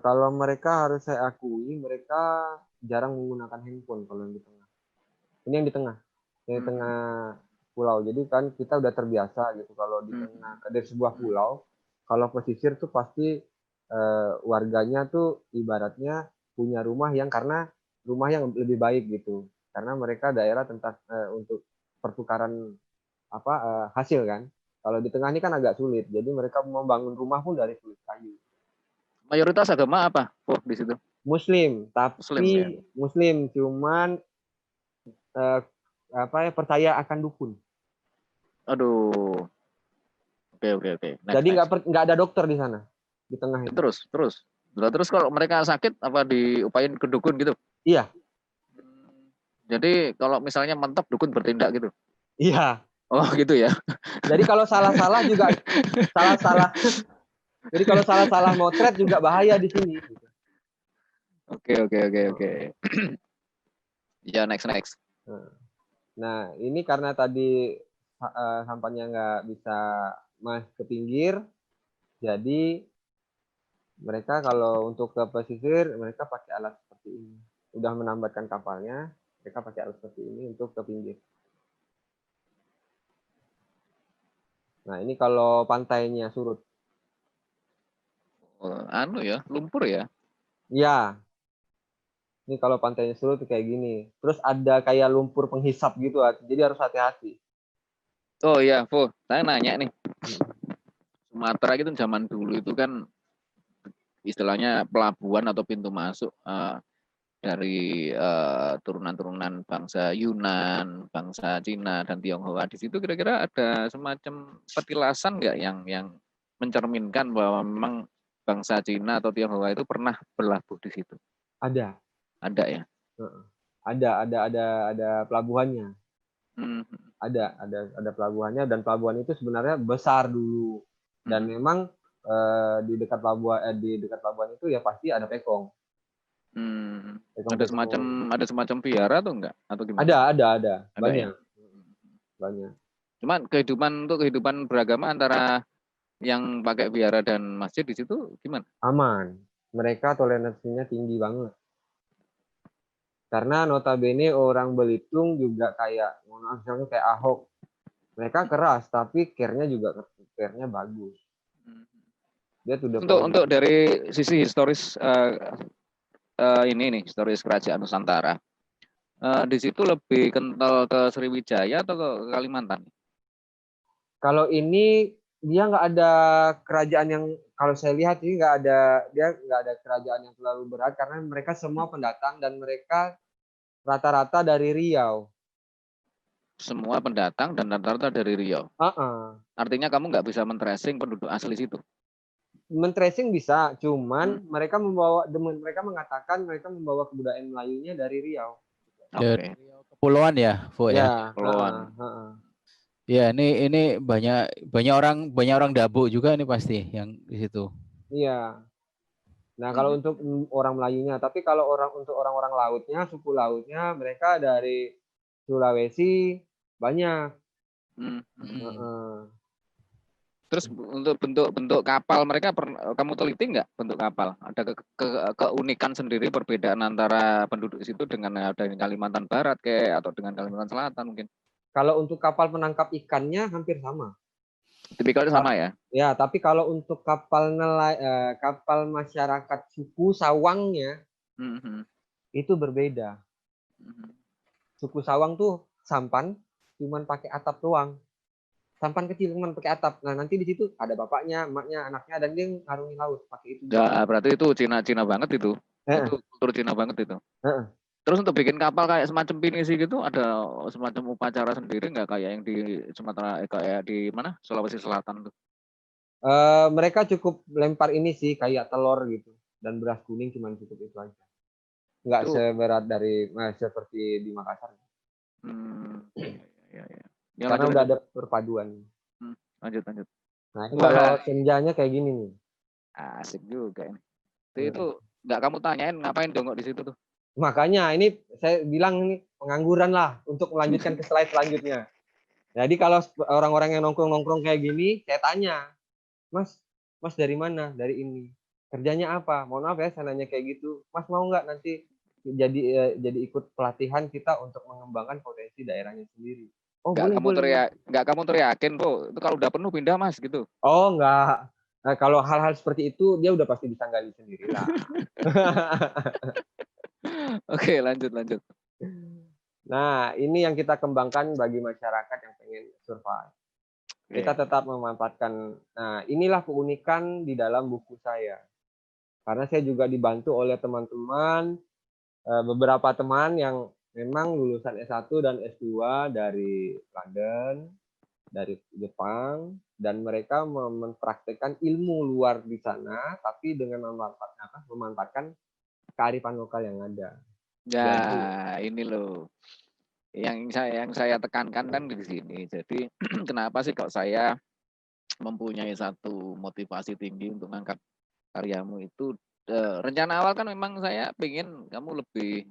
Kalau mereka harus saya akui, mereka jarang menggunakan handphone kalau yang di tengah. Ini yang di tengah, pulau. Jadi kan kita udah terbiasa gitu kalau di tengah dari sebuah pulau, kalau pesisir tuh pasti warganya tuh ibaratnya punya rumah yang lebih baik gitu. Karena mereka daerah untuk pertukaran hasil kan. Kalau di tengah ini kan agak sulit. Jadi mereka mau bangun rumah pun dari kulit kayu. Mayoritas agama apa di situ? Muslim, tapi Muslim cuman percaya akan dukun. Aduh. Oke. Jadi nggak ada dokter di sana di tengah itu. Terus kalau mereka sakit apa diupain ke dukun gitu? Iya. Jadi kalau misalnya mentok dukun bertindak gitu? Iya. Oh gitu ya. Jadi kalau salah-salah juga salah-salah. Jadi kalau salah-salah motret juga bahaya di sini. Oke. Ya next. Nah ini karena tadi sampahnya nggak bisa ke pinggir, jadi mereka kalau untuk ke pesisir mereka pakai alat seperti ini. Udah menambatkan kapalnya, mereka pakai alat seperti ini untuk ke pinggir. Nah, ini kalau pantainya surut. Anu ya, lumpur ya. Ya, ini kalau pantainya surut kayak gini. Terus ada kayak lumpur penghisap gitu, jadi harus hati-hati. Oh iya, Po, saya nanya nih. Hmm. Sumatera itu zaman dulu itu kan istilahnya pelabuhan atau pintu masuk dari turunan-turunan bangsa Yunan, bangsa Cina dan Tionghoa. Di situ kira-kira ada semacam petilasan nggak yang mencerminkan bahwa memang bangsa Cina atau Tionghoa itu pernah berlabuh di situ? Ada. Ada ya? Heeh. Ada pelabuhannya. Hmm. Ada pelabuhannya, dan pelabuhan itu sebenarnya besar dulu. Dan memang di dekat pelabuhan itu ya pasti ada pekong. Ada semacam biara atau enggak? Atau gimana? Ada. Ada Banyak. Cuman kehidupan beragama antara yang pakai biara dan masjid di situ gimana? Aman. Mereka toleransinya tinggi banget. Karena notabene orang Belitung juga kayak, misalnya kayak Ahok. Mereka keras, tapi care-nya bagus. Dia to the point. Untuk dari sisi historis ini nih, historis kerajaan Nusantara. Di situ lebih kental ke Sriwijaya atau ke Kalimantan? Kalau ini dia nggak ada kerajaan yang, kalau saya lihat ini nggak ada kerajaan yang terlalu berat, karena mereka semua pendatang dan mereka rata-rata dari Riau. Semua pendatang dan rata-rata dari Riau. Artinya kamu nggak bisa men-tracing penduduk asli situ. Men-tracing bisa, cuman mereka mengatakan mereka membawa kebudayaan Melayunya dari Riau. Dari kepulauan ya, Bu ya. Kepulauan. Ya, ini banyak orang Dabu juga ini pasti yang di situ. Iya. Nah, kalau untuk orang Melayunya, tapi kalau untuk orang-orang lautnya, suku lautnya, mereka dari Sulawesi banyak. Terus untuk bentuk kapal mereka kamu teliti nggak bentuk kapal? Ada keunikan sendiri perbedaan antara penduduk situ dengan ada di Kalimantan Barat kayak atau dengan Kalimantan Selatan mungkin? Kalau untuk kapal penangkap ikannya hampir sama. Tipikalnya sama ya? Ya, tapi kalau untuk kapal masyarakat suku Sawangnya itu berbeda. Suku Sawang tuh sampan cuman pakai atap doang. Sampan kecil cuman pakai atap. Nah, nanti di situ ada bapaknya, emaknya, anaknya, dan dia ngarungi laut pakai itu. Ya, berarti itu Cina banget itu. Itu kultur Cina banget itu. Terus untuk bikin kapal kayak semacam pinisi gitu ada semacam upacara sendiri nggak kayak yang di Sumatera kayak di mana Sulawesi Selatan tuh? Mereka cukup lempar ini sih kayak telur gitu dan beras kuning, cuman cukup itu aja. Nggak seberat seperti di Makassar. Ya, karena udah ada perpaduan. Lanjut. Nah, ini kalau senjanya kayak gini nih. Asik juga ini. Itu nggak kamu tanyain ngapain dongok di situ tuh? Makanya ini saya bilang ini pengangguran lah untuk melanjutkan ke slide selanjutnya. Jadi kalau orang-orang yang nongkrong kayak gini, saya tanya, Mas dari mana? Dari ini. Kerjanya apa? Mohon maaf ya, saya nanya kayak gitu. Mas mau nggak nanti jadi ikut pelatihan kita untuk mengembangkan potensi daerahnya sendiri? Oh, boleh. Nggak kamu teriakin, Bu. Itu kalau udah penuh pindah, Mas, gitu. Oh, nggak. Nah, kalau hal-hal seperti itu dia udah pasti bisa gali sendiri lah. Oke, lanjut. Nah, ini yang kita kembangkan bagi masyarakat yang pengen survive. Kita tetap memanfaatkan. Nah, inilah keunikan di dalam buku saya. Karena saya juga dibantu oleh teman-teman, beberapa teman yang memang lulusan S1 dan S2 dari London, dari Jepang, dan mereka mempraktekkan ilmu luar di sana, tapi dengan memanfaatkan kearifan lokal yang ada. Ya, ini loh yang saya tekankan kan di sini. Jadi kenapa sih kalau saya mempunyai satu motivasi tinggi untuk mengangkat karyamu itu, rencana awal kan memang saya ingin kamu lebih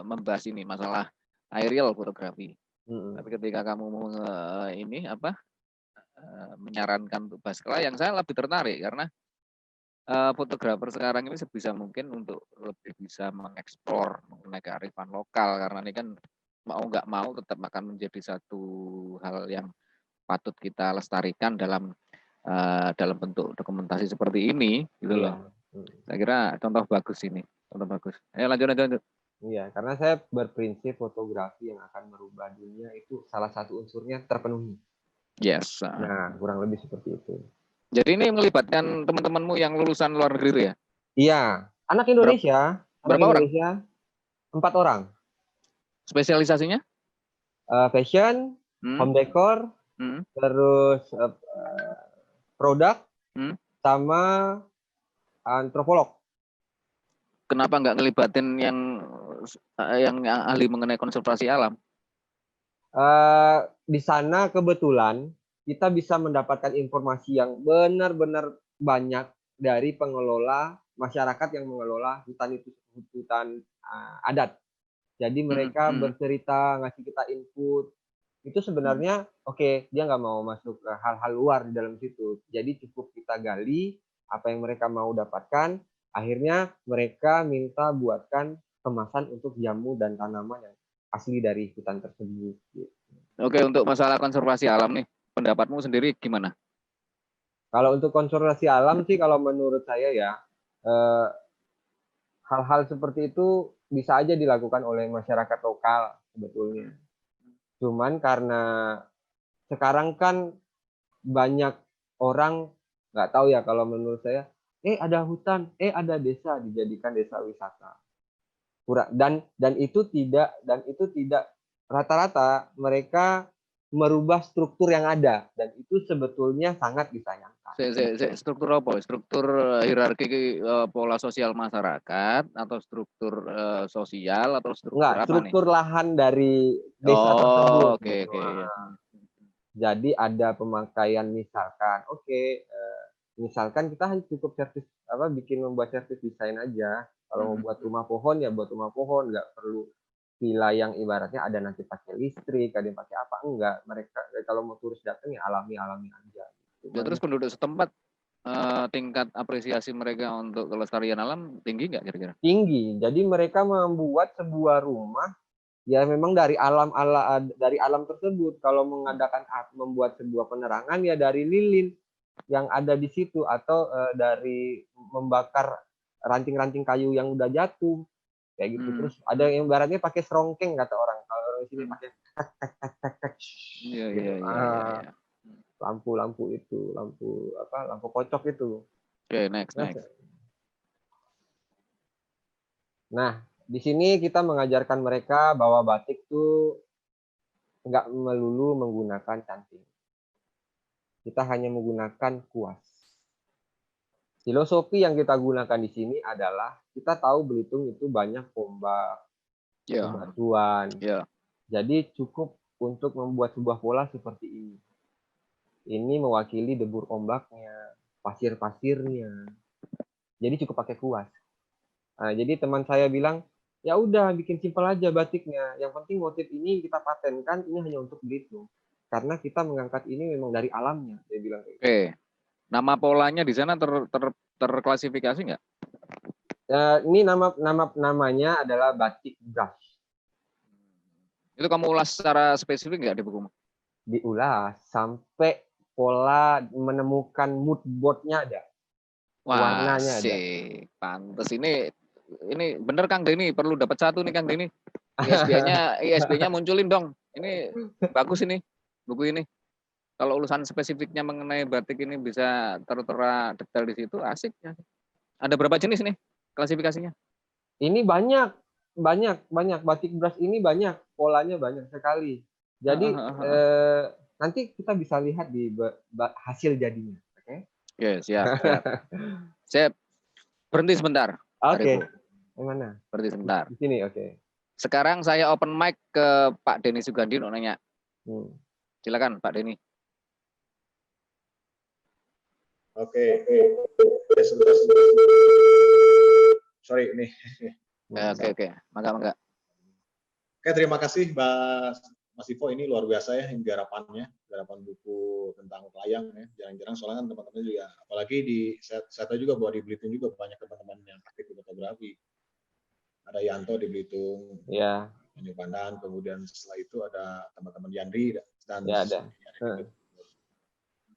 membahas ini masalah aerial fotografi. Tapi ketika kamu menyarankan untuk Baskela, yang saya lebih tertarik karena fotografer sekarang ini sebisa mungkin untuk lebih bisa mengeksplor mengenai kearifan lokal, karena ini kan mau nggak mau tetap akan menjadi satu hal yang patut kita lestarikan dalam bentuk dokumentasi seperti ini, gitu Iya. loh. Saya kira contoh bagus ini, contoh bagus. Lanjut. Iya, karena saya berprinsip fotografi yang akan merubah dunia itu salah satu unsurnya terpenuhi. Yes. Nah, kurang lebih seperti itu. Jadi ini melibatkan teman-temanmu yang lulusan luar negeri itu ya? Iya, anak Indonesia. Berapa orang? 4 orang. Spesialisasinya? Fashion, home decor, terus produk, sama antropolog. Kenapa nggak ngelibatin yang ahli mengenai konservasi alam? Di sana kebetulan kita bisa mendapatkan informasi yang benar-benar banyak dari pengelola masyarakat yang mengelola hutan adat. Jadi mereka bercerita, ngasih kita input. Itu sebenarnya oke, dia nggak mau masuk ke hal-hal luar di dalam situ. Jadi cukup kita gali apa yang mereka mau dapatkan. Akhirnya mereka minta buatkan kemasan untuk jamu dan tanaman yang asli dari hutan tersebut. Oke, untuk masalah konservasi alam nih, pendapatmu sendiri gimana? Kalau untuk konservasi alam sih, kalau menurut saya ya, hal-hal seperti itu bisa aja dilakukan oleh masyarakat lokal sebetulnya. Cuman karena sekarang kan banyak orang nggak tahu ya, kalau menurut saya, ada hutan, ada desa, dijadikan desa wisata. Dan itu tidak rata-rata mereka merubah struktur yang ada, dan itu sebetulnya sangat disayangkan. Struktur apa? Struktur hierarki pola sosial masyarakat atau struktur sosial atau struktur apa struktur nih? Lahan dari desa tersebut. Oke. Jadi ada pemakaian, misalkan, misalkan kita hanya cukup membuat servis desain aja. Kalau mau buat rumah pohon ya buat rumah pohon, nggak perlu villa yang ibaratnya ada nanti pakai listrik, ada yang pakai apa, enggak. Mereka kalau mau turis datang ya alami aja. Ya, terus penduduk setempat tingkat apresiasi mereka untuk kelestarian alam tinggi nggak kira-kira? Tinggi. Jadi mereka membuat sebuah rumah ya memang dari alam tersebut. Kalau membuat sebuah penerangan ya dari lilin yang ada di situ, atau dari membakar ranting-ranting kayu yang udah jatuh kayak gitu. Terus ada yang ibaratnya pakai serongkeng, kata orang. Kalau orang sini pakai tek. Iya. Lampu itu, lampu kocok itu. Oke, next. Nah, di sini kita mengajarkan mereka bahwa batik tuh nggak melulu menggunakan canting. Kita hanya menggunakan kuas. Filosofi yang kita gunakan di sini adalah, kita tahu Belitung itu banyak ombak, bebatuan. Jadi cukup untuk membuat sebuah pola seperti ini. Ini mewakili debur ombaknya, pasir-pasirnya. Jadi cukup pakai kuas. Nah, jadi teman saya bilang, ya udah bikin simpel aja batiknya. Yang penting motif ini kita patenkan, ini hanya untuk Belitung. Karena kita mengangkat ini memang dari alamnya, dia bilang. Oke. Nama polanya di sana terklasifikasi nggak? Ini namanya adalah batik brush. Itu kamu ulas secara spesifik nggak di bukumu? Diulas sampai pola menemukan mood board-nya ada. Warnanya ada. Pantes ini bener Kang Denny, perlu dapat satu nih Kang Denny. ISB-nya munculin dong. Ini bagus ini buku ini. Kalau ulasan spesifiknya mengenai batik ini bisa tertera detail di situ, asik ya. Ada berapa jenis nih klasifikasinya? Ini banyak batik brush ini, banyak polanya, banyak sekali. Jadi nanti kita bisa lihat di hasil jadinya. Oke? Oke, siap. Saya berhenti sebentar. Oke. Yang mana? Berhenti sebentar. Di sini, oke. Sekarang saya open mic ke Pak Denny Sugandi untuk nanya. Silakan Pak Denny. Oke. Sorry ini. Oke. Mangga. Oke, terima kasih Mas Ivo, ini luar biasa ya garapan buku tentang layang ya. Jarang-jarang soalnya kan teman-teman juga, apalagi saya tahu juga bahwa di Belitung juga banyak teman-teman yang aktif di fotografi. Ada Yanto di Belitung, Manyu Pandan, kemudian setelah itu ada teman-teman Yandri dan ya, ada.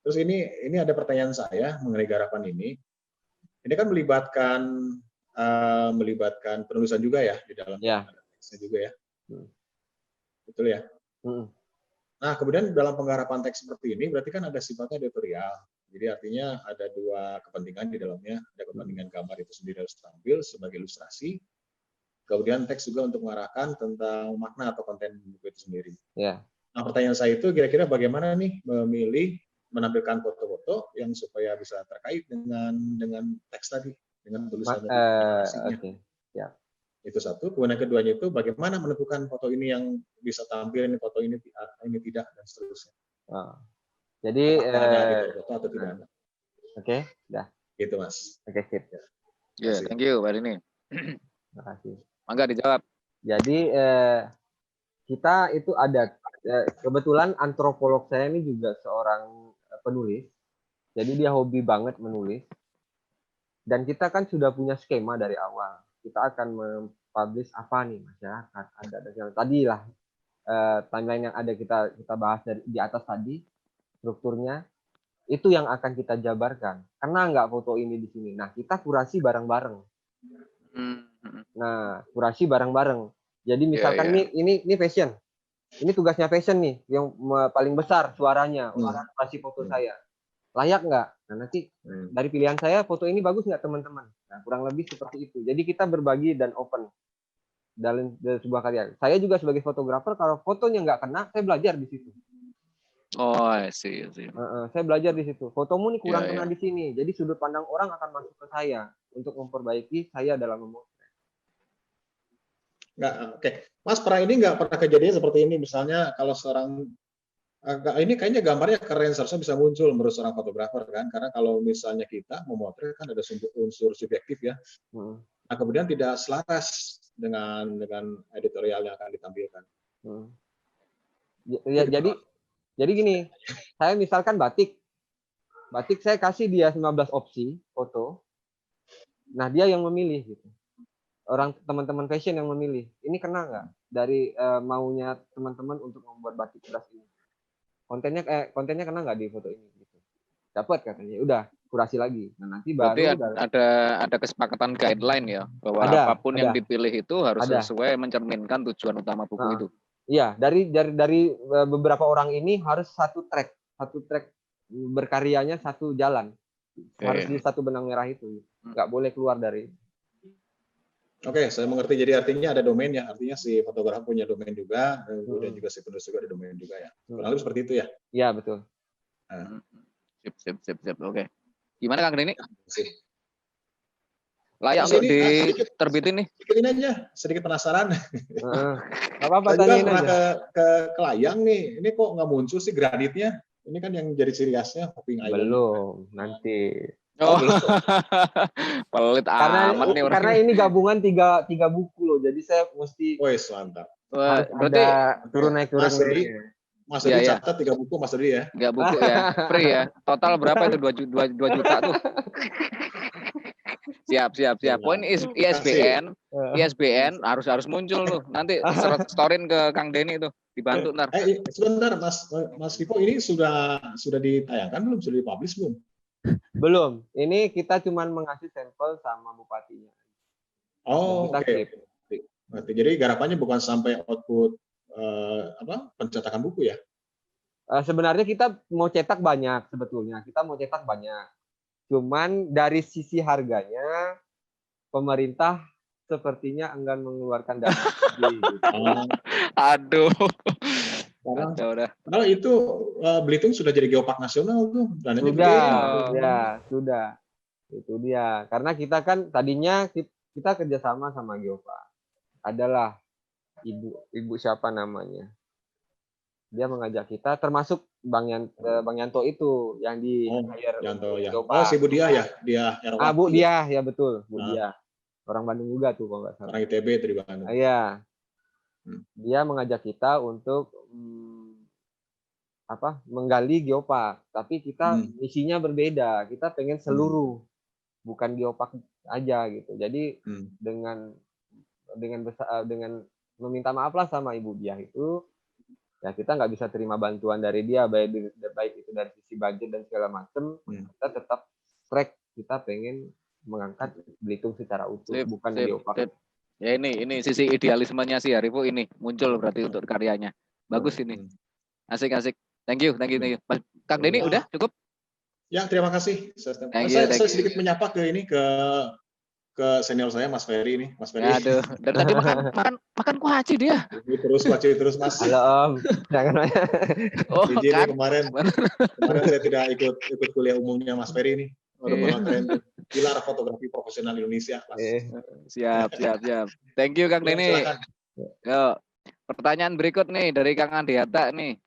Terus ini ada pertanyaan saya mengenai garapan ini. Ini kan melibatkan penulisan juga ya di dalamnya, Ya. ada teksnya juga ya. Hmm. Betul ya? Hmm. Nah, kemudian dalam penggarapan teks seperti ini berarti kan ada sifatnya editorial. Jadi artinya ada dua kepentingan di dalamnya. Ada kepentingan gambar itu sendiri harus tampil sebagai ilustrasi. Kemudian teks juga untuk mengarahkan tentang makna atau konten buku itu sendiri. Ya. Nah, pertanyaan saya itu kira-kira bagaimana nih memilih menampilkan foto-foto yang supaya bisa terkait dengan teks tadi, dengan tulisan tadi, narasinya. Oke. Ya. Itu satu. Kemudian keduanya itu bagaimana menentukan foto ini yang bisa tampil, ini foto ini tidak, dan seterusnya. Jadi Apakah ada editor foto atau tidak ada? Oke, dah. Gitu, Mas. Oke, sip. Ya, thank you Pak Dini. Terima kasih. Mangga dijawab. Jadi kita itu ada kebetulan antropolog saya ini juga seorang penulis. Jadi dia hobi banget menulis. Dan kita kan sudah punya skema dari awal. Kita akan mempublish apa nih masyarakat, ada dan tadi lah timeline yang ada kita bahas di atas tadi, strukturnya itu yang akan kita jabarkan. Karena nggak foto ini di sini. Nah, kita kurasi bareng-bareng. Nah, kurasi bareng-bareng. Jadi misalkan ini fashion. Ini tugasnya fashion nih, yang paling besar suaranya, orang kasih foto saya. Layak nggak? Nah, nanti dari pilihan saya, foto ini bagus nggak teman-teman? Nah, kurang lebih seperti itu. Jadi kita berbagi dan open dalam sebuah karya. Saya juga sebagai fotografer, kalau fotonya nggak kena, saya belajar di situ. Oh, I see. Saya belajar di situ. Fotomu ini kurang kena di sini. Jadi sudut pandang orang akan masuk ke saya untuk memperbaiki saya dalam memotret. Nggak, oke. Mas, ini nggak pernah kejadian seperti ini. Misalnya kalau seorang ini kayaknya gambarnya keren, seharusnya bisa muncul menurut seorang fotografer kan, karena kalau misalnya kita memotret kan ada unsur subjektif ya. Nah, kemudian tidak selaras dengan editorial yang akan ditampilkan. Ya, jadi gini, saya misalkan batik saya kasih dia 15 opsi foto, nah dia yang memilih gitu. Teman-teman fashion yang memilih, ini kena nggak dari maunya teman-teman untuk membuat batik beras ini? Kontennya kena nggak di foto ini gitu. Dapat katanya, udah kurasi lagi. Nah, nanti berarti baru ada kesepakatan guideline ya, bahwa apapun yang dipilih itu harus sesuai mencerminkan tujuan utama buku itu. Iya, dari beberapa orang ini harus satu track berkaryanya satu jalan. Harus di satu benang merah itu. Nggak boleh keluar dari. Oke, saya mengerti. Jadi artinya ada domain ya. Artinya si fotografer punya domain juga, kemudian juga si penulis juga ada domain juga ya. Kurang lebih seperti itu ya? Iya, betul. Sip. Oke. Gimana Kang Deni? Sip. Layak untuk diterbitin nih? Sedikit aja, sedikit penasaran. Apa-apa, saya juga tanyain pernah aja. ke Layang nih. Ini kok nggak muncul sih granitnya? Ini kan yang jadi ciri khasnya Hopping Island. Belum, nanti. Belum. Pelit amat nih orang. Karena ini gabungan tiga buku loh, jadi saya mesti. Wes, mantap. Berarti turun naik. Mas Dodi catat 3 buku Mas Dodi ya. 3 buku ya, free ya. Total berapa itu 2 juta tuh. Siap. Poin ISBN harus muncul tuh. Nanti storyin ke Kang Deni tuh, dibantu ntar. Sebentar Mas Vivo, ini sudah ditayangkan belum? Sudah dipublish belum? Belum. Ini kita cuma mengasih sampel sama bupatinya. Oh, oke. Jadi garapannya bukan sampai output pencetakan buku ya? Sebenarnya kita mau cetak banyak sebetulnya. Cuman dari sisi harganya, pemerintah sepertinya enggan mengeluarkan dana. Aduh. Kalau itu Belitung sudah jadi geopark nasional tuh. Sudah. Itu dia. Karena kita kan tadinya kita kerjasama sama geopark. Adalah ibu siapa namanya? Dia mengajak kita, termasuk Bang Yanto itu yang di Yanto ya. Oh, si Bu Diah ya, dia Erwati. Bu Diah ya betul, Bu Diah. Orang Bandung juga tuh kalau nggak salah. Orang ITB itu di Bandung. Iya. Dia mengajak kita untuk menggali geopark, tapi kita misinya berbeda. Kita pengen seluruh, bukan geopark aja gitu. Jadi dengan meminta maaf lah sama Ibu Diah itu, Ya kita nggak bisa terima bantuan dari dia, baik itu dari sisi budget dan segala macam. Kita tetap track, kita pengen mengangkat Belitung secara utuh, Sip, bukan sip, geopark. sip. Ya ini sisi idealismenya si Harifu ini muncul berarti untuk karyanya. Bagus ini. Asik. Thank you. Kang Denny udah cukup? Ya, terima kasih. Thank you. Saya sedikit menyapa ke senior saya, Mas Ferry ini. Mas Ferry. Aduh, dari tadi makan kuaci dia. Terus Mas. Halo Om, jangan Oh Izin kan. kemarin saya tidak ikut kuliah umumnya Mas Ferry ini. Waduh, malah keren tuh. Pilar fotografi profesional Indonesia, Mas. Siap. Thank you Kang Denny. Silakan. Yo, pertanyaan berikut nih dari Kang Andiata nih.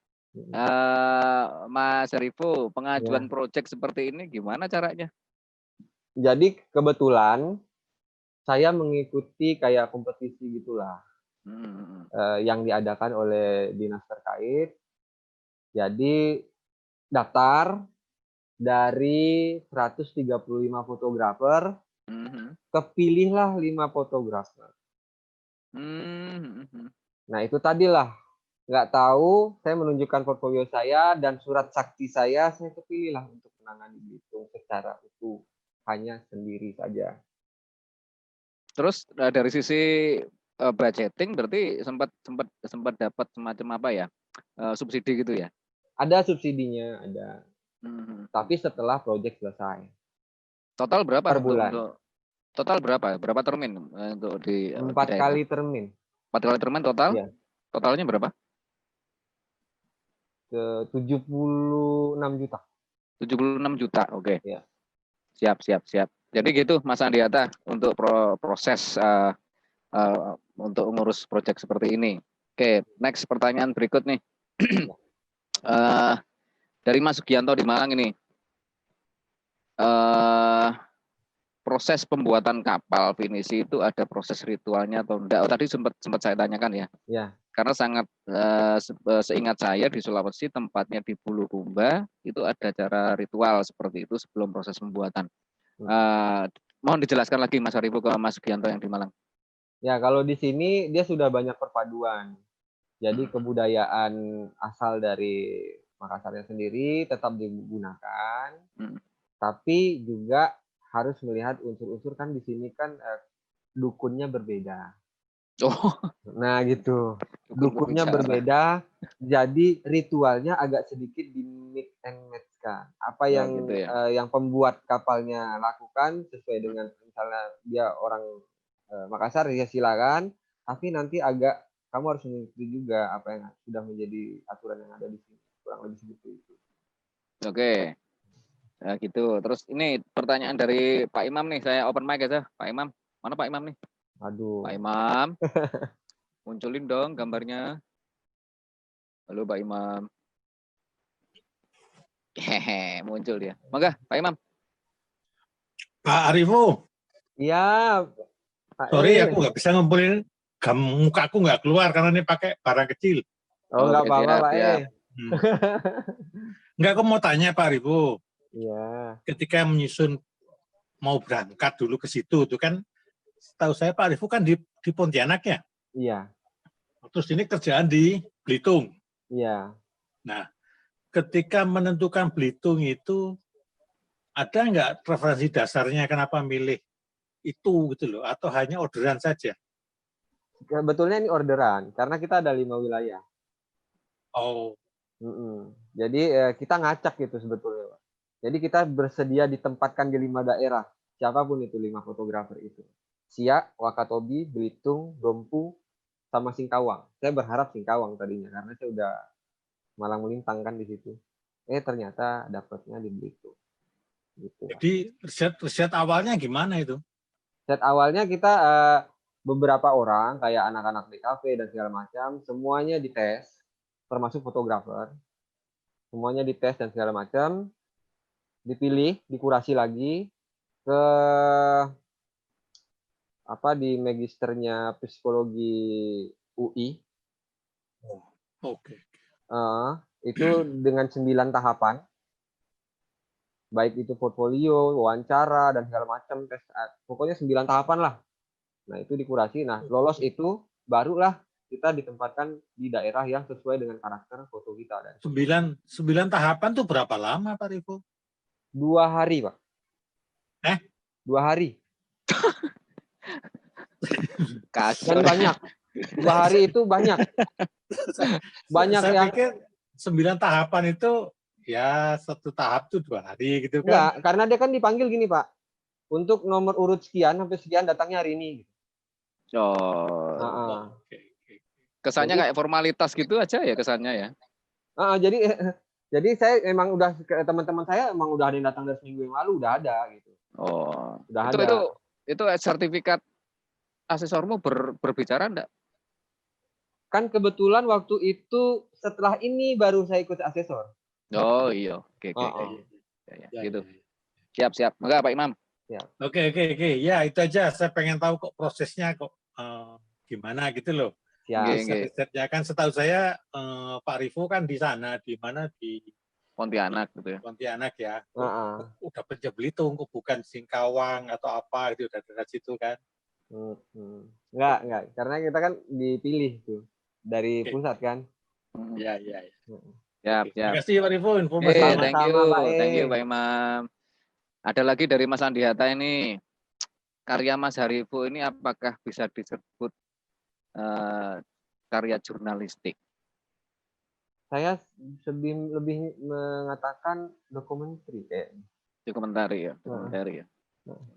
Mas Harifu, pengajuan proyek seperti ini gimana caranya? Jadi kebetulan saya mengikuti kayak kompetisi gitulah, yang diadakan oleh dinas terkait. Jadi daftar dari 135 fotografer, kepilihlah 5 fotografer. Nah itu tadilah, nggak tahu, saya menunjukkan portfolio saya dan surat sakti saya kepilihlah untuk menangani Belitung secara utuh, hanya sendiri saja. Terus dari sisi budgeting berarti sempat dapat semacam apa ya, subsidi gitu ya? Ada subsidinya, ada. Tapi setelah proyek selesai. Total berapa per bulan? Total berapa? Berapa termin untuk di 4 kali termin. 4 kali termin total? Ya. Totalnya berapa? Ke 76 juta. 76 juta, oke. Ya. Siap. Jadi gitu Mas Andiata untuk proses untuk mengurus proyek seperti ini. Oke, next pertanyaan berikut nih. Dari Mas Sugianto di Malang ini. Proses pembuatan kapal pinisi itu ada proses ritualnya atau enggak? Oh, tadi sempat saya tanyakan ya. Ya. Karena sangat seingat saya di Sulawesi, tempatnya di Bulukumba itu ada cara ritual seperti itu sebelum proses pembuatan. Mohon dijelaskan lagi Mas Harifu ke Mas Sugianto yang di Malang. Ya, kalau di sini dia sudah banyak perpaduan. Jadi kebudayaan asal dari Makassarnya sendiri tetap digunakan, tapi juga harus melihat unsur-unsur, kan di sini kan dukunnya berbeda. Oh. Nah gitu, dukunnya berbeda, jadi ritualnya agak sedikit di mix and match kan. Apa yang gitu ya? Yang pembuat kapalnya lakukan sesuai dengan misalnya dia orang Makassar, ya silakan. Tapi nanti agak kamu harus mengikuti juga apa yang sudah menjadi aturan yang ada di sini, kurang lebih seperti itu. Oke. Nah, gitu. Terus ini pertanyaan dari Pak Imam nih, saya open mic aja. Pak Imam, mana Pak Imam nih? Aduh. Pak Imam, munculin dong gambarnya. Halo Pak Imam. Hehe, muncul dia. Mangga, Pak Imam. Pak Harifu. Iya. Sorry, aku nggak bisa ngumpulin. Mukaku nggak keluar karena ini pakai barang kecil. Oh, nggak apa-apa, Pak. Nggak, aku mau tanya Pak Harifu. Iya. Ketika menyusun mau berangkat dulu ke situ, itu kan tahu saya Pak Harifu kan di Pontianak ya? Iya. Terus ini kerjaan di Belitung. Iya. Nah, ketika menentukan Belitung itu ada nggak referensi dasarnya kenapa milih itu gitu loh, atau hanya orderan saja? Sebetulnya ini orderan karena kita ada 5 wilayah. Oh. Jadi kita ngacak gitu sebetulnya, Pak. Jadi kita bersedia ditempatkan di 5 daerah, siapapun itu 5 fotografer itu. Siak, Wakatobi, Belitung, Dompu, sama Singkawang. Saya berharap Singkawang tadinya karena saya udah malang melintang kan di situ. Ternyata dapatnya di Belitung. Gitu. Jadi riset awalnya gimana itu? Riset awalnya kita beberapa orang kayak anak-anak DKV dan segala macam, semuanya dites, termasuk fotografer. Semuanya dites dan segala macam, dipilih, dikurasi lagi ke di magisternya psikologi UI. Oke. Itu dengan 9 tahapan, baik itu portfolio, wawancara dan segala macam tes, pokoknya 9 tahapan lah. Nah itu dikurasi. Nah lolos itu barulah kita ditempatkan di daerah yang sesuai dengan karakter foto kita. Dan 9 tahapan tuh berapa lama Pak Rivo? 2 hari, Pak. 2 hari. Dan Kacau. banyak. 2 hari itu banyak. Banyak Saya yang pikir 9 tahapan itu ya 1 tahap tuh 2 hari gitu kan. enggak, karena dia kan dipanggil gini, Pak. Untuk nomor urut sekian sampai sekian datangnya hari ini. Oh, Heeh. Oke. kesannya Jadi- kayak formalitas gitu aja ya kesannya ya. Jadi saya emang udah teman-teman saya emang udah ada yang datang dari seminggu yang lalu udah ada gitu. Oh, Udah itu ada. itu sertifikat asesormu berbicara enggak? Kan kebetulan waktu itu setelah ini baru saya ikut asesor. Oh iya, oke. Oh. Ya, Ya, gitu. ya. Siap. Enggak Pak Imam. Oke. Ya itu aja. Saya pengen tahu kok prosesnya kok gimana gitu loh. Ya. Nggih. Riset-risetnya kan setahu saya Pak Rivo kan di sana, di mana di Pontianak gitu ya. Pontianak ya. Heeh. Udah Pecah Belitung, kok bukan Singkawang atau apa gitu udah dekat situ kan. Enggak, karena kita kan dipilih tuh dari Oke. pusat kan. Ya. Siap. Terima kasih Pak Rivo Thank informasinya. you. Sama-sama, Pak E. Thank you Pak Imam. Ada lagi dari Mas Andi Hatta ini. Karya Mas Harifu ini apakah bisa disebut karya jurnalistik? Saya lebih mengatakan dokumenter kayak. Dokumentari ya.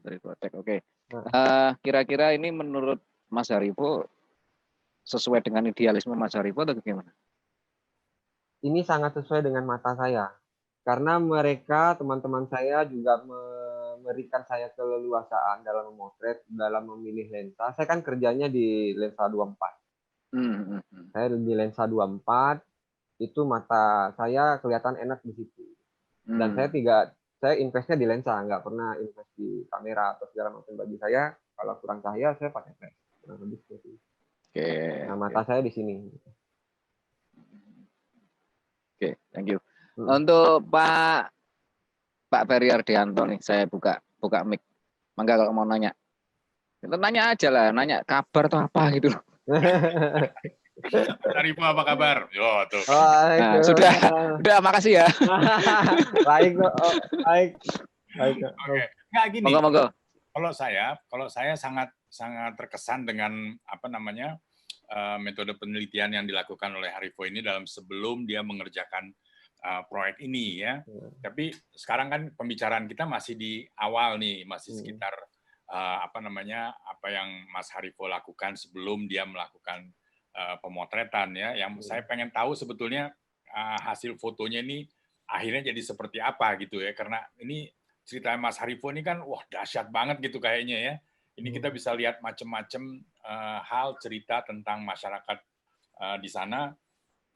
Dari Kotek. Oke. Nah. Kira-kira ini menurut Mas Harifu sesuai dengan idealisme Mas Harifu atau bagaimana? Ini sangat sesuai dengan mata saya. Karena mereka, teman-teman saya juga memberikan saya keleluasaan dalam memotret, dalam memilih lensa. Saya kan kerjanya di lensa 24. Saya di lensa 24, itu mata saya kelihatan enak di situ. Dan saya investnya di lensa, nggak pernah invest di kamera atau segala macam. Bagi saya, kalau kurang cahaya, saya pakai flash. Kurang lebih seperti itu. Oke. Nah, mata saya di sini. Oke, thank you. Untuk Pak Ferry Ardianto nih, saya buka mic. Mangga kalau mau nanya. Kita nanya aja lah, nanya kabar atau apa gitu. Harifu apa kabar? Yo tuh. Nah, sudah makasih ya. Baik. Oke. Nggak gini. Monggo. Kalau saya sangat terkesan dengan metode penelitian yang dilakukan oleh Harifu ini sebelum dia mengerjakan proyek ini ya. Tapi sekarang kan pembicaraan kita masih di awal nih, masih sekitar apa yang Mas Harifu lakukan sebelum dia melakukan pemotretan ya. Yang saya pengen tahu sebetulnya hasil fotonya ini akhirnya jadi seperti apa gitu ya. Karena ini cerita Mas Harifu ini kan wah dahsyat banget gitu kayaknya ya. Ini kita bisa lihat macam-macam hal cerita tentang masyarakat di sana.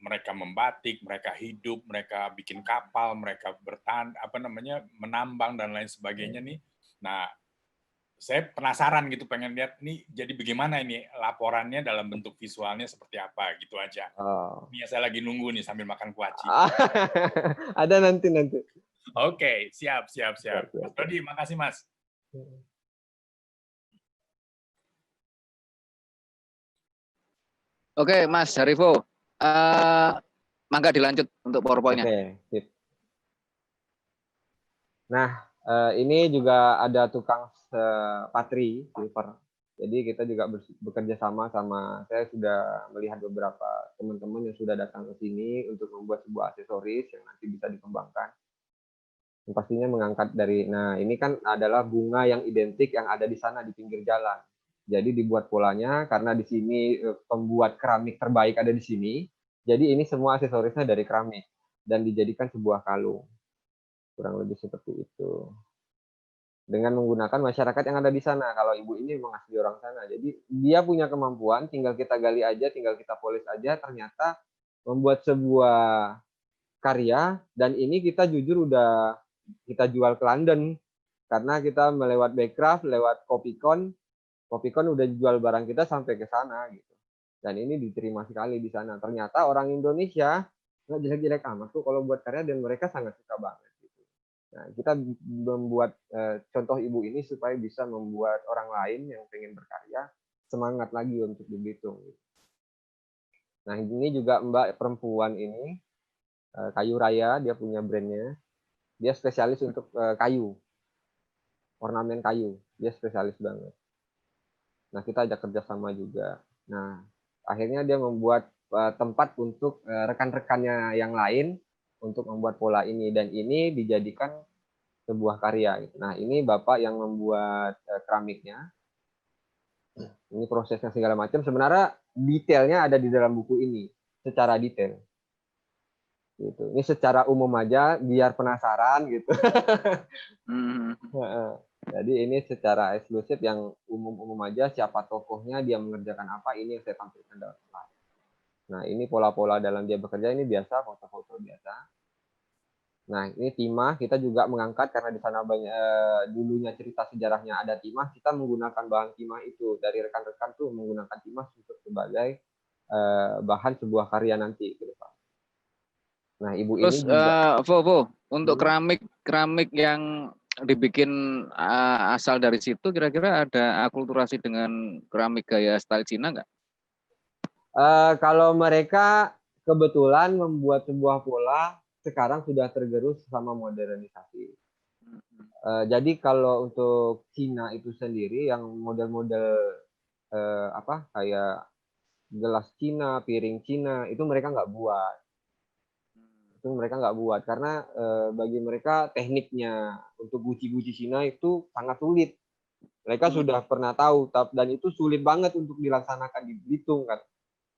Mereka membatik, mereka hidup, mereka bikin kapal, mereka menambang dan lain sebagainya nih. Nah, saya penasaran gitu, pengen lihat nih jadi bagaimana ini laporannya dalam bentuk visualnya seperti apa gitu aja. Ini saya lagi nunggu nih sambil makan kuaci. Ada nanti. Oke, siap. Mas Dodi, makasih Mas. Oke, Mas Harifu. Mangga dilanjut untuk PowerPoint-nya. Oke, sip. Nah, ini juga ada tukang patri silver. Jadi kita juga bekerja sama saya sudah melihat beberapa teman-teman yang sudah datang ke sini untuk membuat sebuah aksesoris yang nanti bisa dikembangkan. Yang pastinya mengangkat ini kan adalah bunga yang identik yang ada di sana di pinggir jalan. Jadi dibuat polanya karena di sini pembuat keramik terbaik ada di sini. Jadi ini semua aksesorisnya dari keramik dan dijadikan sebuah kalung. Kurang lebih seperti itu. Dengan menggunakan masyarakat yang ada di sana. Kalau ibu ini memang asli orang sana. Jadi dia punya kemampuan, tinggal kita gali aja, tinggal kita polis aja, ternyata membuat sebuah karya, dan ini kita jujur udah kita jual ke London. Karena kita melewat Backcraft, lewat Copycon udah jual barang kita sampai ke sana gitu. Dan ini diterima sekali di sana. Ternyata orang Indonesia nggak jelek-jelek amat tuh kalau buat karya, dan mereka sangat suka banget gitu. Nah, kita membuat contoh ibu ini supaya bisa membuat orang lain yang pengen berkarya semangat lagi untuk di Belitung gitu. Nah, ini juga Mbak perempuan ini, Kayu Raya, dia punya brandnya. Dia spesialis untuk kayu, ornamen kayu. Dia spesialis banget. Nah, kita ajak kerjasama juga. Nah, akhirnya dia membuat tempat untuk rekan-rekannya yang lain untuk membuat pola ini. Dan ini dijadikan sebuah karya. Nah, ini Bapak yang membuat keramiknya. Ini prosesnya segala macam. Sebenarnya detailnya ada di dalam buku ini, secara detail. Gitu. Ini secara umum aja, biar penasaran gitu. Jadi ini secara eksklusif yang umum-umum aja, siapa tokohnya, dia mengerjakan apa, ini yang saya tampilkan dalam slide. Nah, ini pola-pola dalam dia bekerja, ini biasa, foto-foto biasa. Nah, ini timah, kita juga mengangkat, karena di sana banyak dulunya cerita sejarahnya ada timah, kita menggunakan bahan timah itu. Dari rekan-rekan tuh menggunakan timah untuk sebagai bahan sebuah karya nanti ke depan. Nah, ibu Terus ini juga Vovo, untuk keramik yang dibikin asal dari situ, kira-kira ada akulturasi dengan keramik gaya style Cina nggak? Kalau mereka kebetulan membuat sebuah pola, sekarang sudah tergerus sama modernisasi. Jadi kalau untuk Cina itu sendiri, yang model-model kayak gelas Cina, piring Cina, itu mereka nggak buat. Karena bagi mereka tekniknya untuk guci-guci Cina itu sangat sulit. Mereka sudah pernah tahu, dan itu sulit banget untuk dilaksanakan di Belitung kan.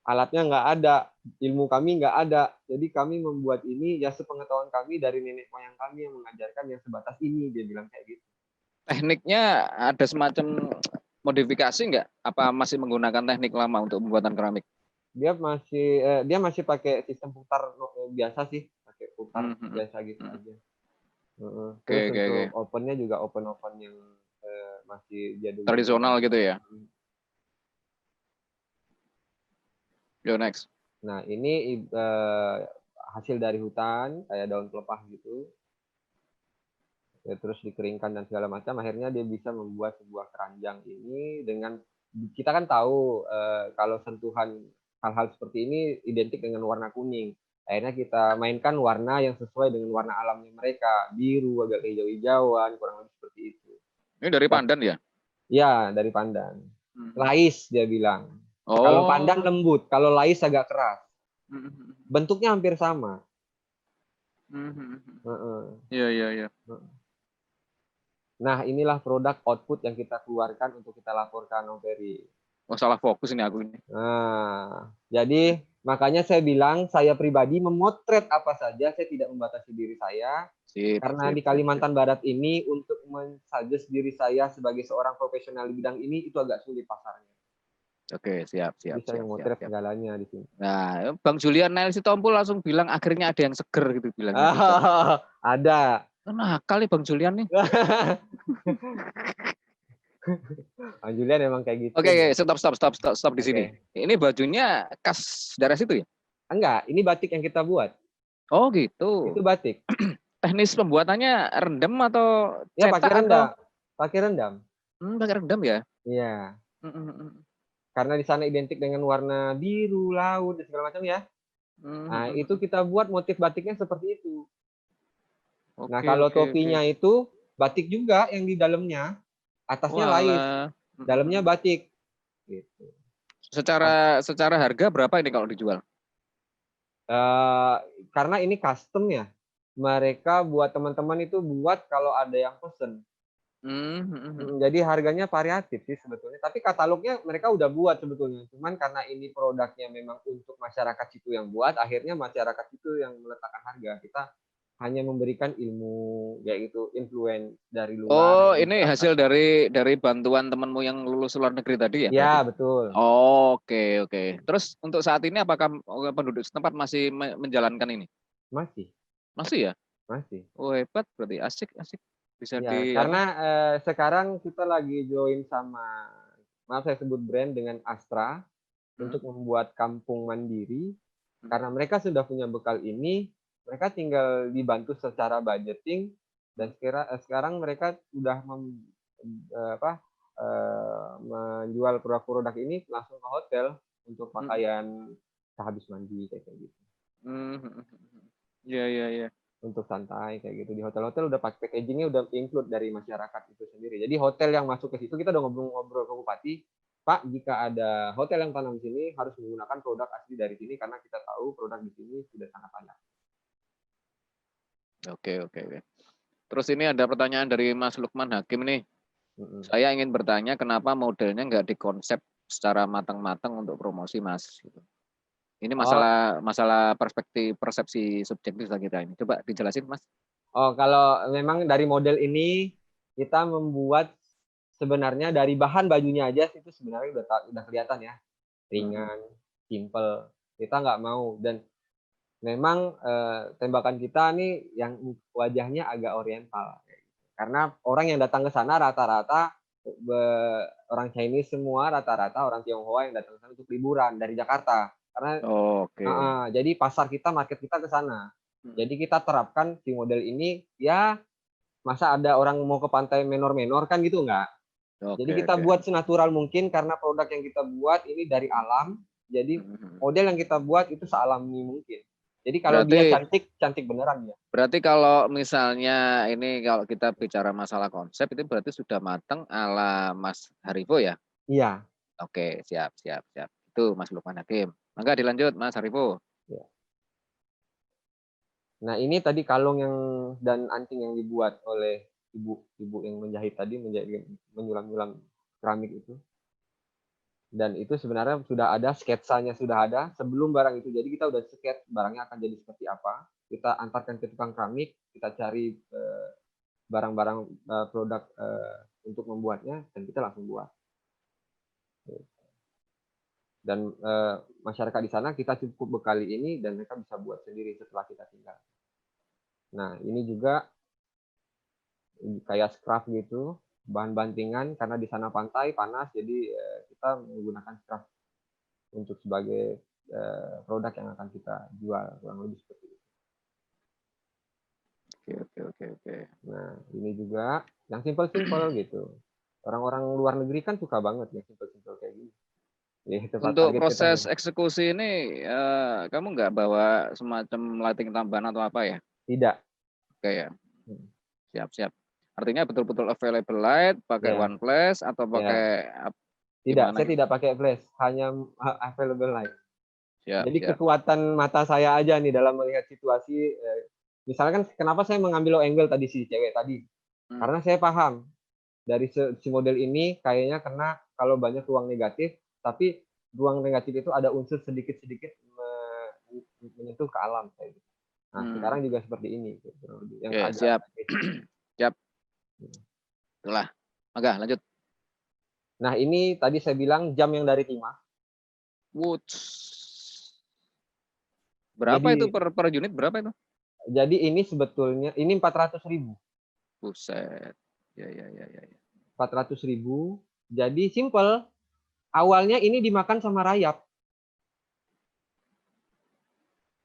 Alatnya nggak ada, ilmu kami nggak ada. Jadi kami membuat ini ya sepengetahuan kami dari nenek moyang kami yang mengajarkan yang sebatas ini, dia bilang kayak gitu. Tekniknya ada semacam modifikasi nggak? Apa masih menggunakan teknik lama untuk pembuatan keramik? Dia masih pakai sistem putar biasa sih, pakai putar biasa gitu aja. Terus untuk opennya juga open yang masih jadul tradisional gitu ya. Yo, next. Nah, ini hasil dari hutan, kayak daun pelepah gitu. Ya, terus dikeringkan dan segala macam, akhirnya dia bisa membuat sebuah keranjang ini dengan, kita kan tahu kalau sentuhan hal-hal seperti ini identik dengan warna kuning. Akhirnya kita mainkan warna yang sesuai dengan warna alamnya mereka, biru, agak hijau-hijauan, kurang lebih seperti itu. Ini dari pandan ya? Ya, dari pandan. Lais dia bilang. Kalau pandan lembut, kalau lais agak keras. Bentuknya hampir sama. Iya. Nah, inilah produk output yang kita keluarkan untuk kita laporkan, Om Ferry. Oh, salah fokus ini aku ini. Nah, jadi makanya saya bilang, saya pribadi memotret apa saja, saya tidak membatasi diri saya. Karena di Kalimantan Barat ini, untuk men-suggest diri saya sebagai seorang profesional di bidang ini, itu agak sulit pasarnya. Oke, siap. Bisa yang motret segalanya di sini. Nah, Bang Julian Nail Sitompul langsung bilang akhirnya ada yang seger gitu bilangnya. Ada. Nakal nih Bang Julian nih. Bang Julian emang kayak gitu. Oke, stop di sini. Ini bajunya khas daerah situ ya? Enggak, ini batik yang kita buat. Oh gitu. Itu batik. Teknis pembuatannya rendam atau ya cetak pakai rendam. Atau... Pakai rendam. Pakai rendam ya? Iya. Karena di sana identik dengan warna biru, laut, dan segala macam ya. Nah, itu kita buat motif batiknya seperti itu. Nah, kalau topinya itu batik juga yang di dalamnya, atasnya lais, dalamnya batik. Gitu. Secara harga berapa ini kalau dijual? Karena ini custom ya, mereka buat teman-teman itu buat kalau ada yang pesen. Jadi harganya variatif sih sebetulnya. Tapi katalognya mereka udah buat sebetulnya. Cuman karena ini produknya memang untuk masyarakat situ yang buat, akhirnya masyarakat itu yang meletakkan harga. Kita hanya memberikan ilmu, yaitu influence dari luar. Oh, ini hasil dari bantuan temanmu yang lulus luar negeri tadi ya? Ya, betul. Oke. Terus untuk saat ini apakah penduduk setempat masih menjalankan ini? Masih. Masih ya? Masih. Oh, hebat berarti. Asik. Bisa ya, karena sekarang kita lagi join sama, maaf saya sebut brand, dengan Astra untuk membuat kampung mandiri. Karena mereka sudah punya bekal ini, mereka tinggal dibantu secara budgeting, dan sekarang mereka sudah menjual produk-produk ini langsung ke hotel untuk pakaian kita habis mandi kayak gitu. Iya. Untuk santai kayak gitu. Di hotel-hotel udah packagingnya udah include dari masyarakat itu sendiri. Jadi hotel yang masuk ke situ kita udah ngobrol-ngobrol ke bupati, Pak, jika ada hotel yang tanam di sini harus menggunakan produk asli dari sini karena kita tahu produk di sini sudah sangat layak. Oke. Terus ini ada pertanyaan dari Mas Lukman Hakim nih. Saya ingin bertanya kenapa modelnya nggak dikonsep secara matang-matang untuk promosi, Mas? Ini masalah perspektif persepsi subjektif kita ini. Coba dijelasin, Mas. Kalau memang dari model ini kita membuat sebenarnya dari bahan bajunya aja itu sebenarnya udah kelihatan ya, ringan, simple. Kita nggak mau, dan memang tembakan kita nih yang wajahnya agak oriental, karena orang yang datang ke sana rata-rata orang Chinese semua, rata-rata orang Tionghoa yang datang ke sana untuk liburan dari Jakarta, karena jadi pasar kita, market kita ke sana. Jadi kita terapkan di model ini, ya masa ada orang mau ke pantai menor-menor kan gitu enggak. Jadi kita buat senatural mungkin karena produk yang kita buat ini dari alam. Jadi model yang kita buat itu sealami mungkin. Jadi kalau dia cantik beneran ya. Berarti kalau misalnya ini kalau kita bicara masalah konsep itu berarti sudah matang ala Mas Harifu ya? Iya. Oke, siap. Itu Mas Lukman Hakim. Maka dilanjut Mas Harifu. Ya. Nah, ini tadi kalung yang dan anting yang dibuat oleh ibu yang menjahit tadi, menyulam-nyulam keramik itu. Dan itu sebenarnya sudah ada sketsanya, sudah ada sebelum barang itu. Jadi kita udah sketch barangnya akan jadi seperti apa. Kita antarkan ke tukang keramik, kita cari barang-barang produk untuk membuatnya, dan kita langsung buat. Dan masyarakat di sana kita cukup bekali ini dan mereka bisa buat sendiri setelah kita tinggal. Nah, ini juga kayak scrap gitu, bahan bantingan karena di sana pantai panas, jadi kita menggunakan scrap untuk sebagai produk yang akan kita jual, kurang lebih seperti itu. Oke. Nah, ini juga yang simple-simple gitu. Orang-orang luar negeri kan suka banget ya simple-simple kayak gini. Ya, untuk proses eksekusi ini kamu nggak bawa semacam lighting tambahan atau apa ya? Tidak. Oke ya. Siap. Artinya betul-betul available light, pakai one flash atau pakai Tidak, saya tidak pakai flash, hanya available light. Jadi kekuatan mata saya aja nih dalam melihat situasi. Misalkan kenapa saya mengambil low angle tadi si cewek tadi? Karena saya paham dari si model ini kayaknya kena kalau banyak ruang negatif, tapi ruang negatif itu ada unsur sedikit-sedikit menyentuh ke alam kayak gitu. Nah, sekarang juga seperti ini. Yang siap. Itulah. Maka lanjut. Nah, ini tadi saya bilang jam yang dari timah. Berapa itu per unit? Berapa itu? Jadi ini sebetulnya ini 400.000. Buset. Ya. 400.000. Jadi simple. Awalnya ini dimakan sama rayap.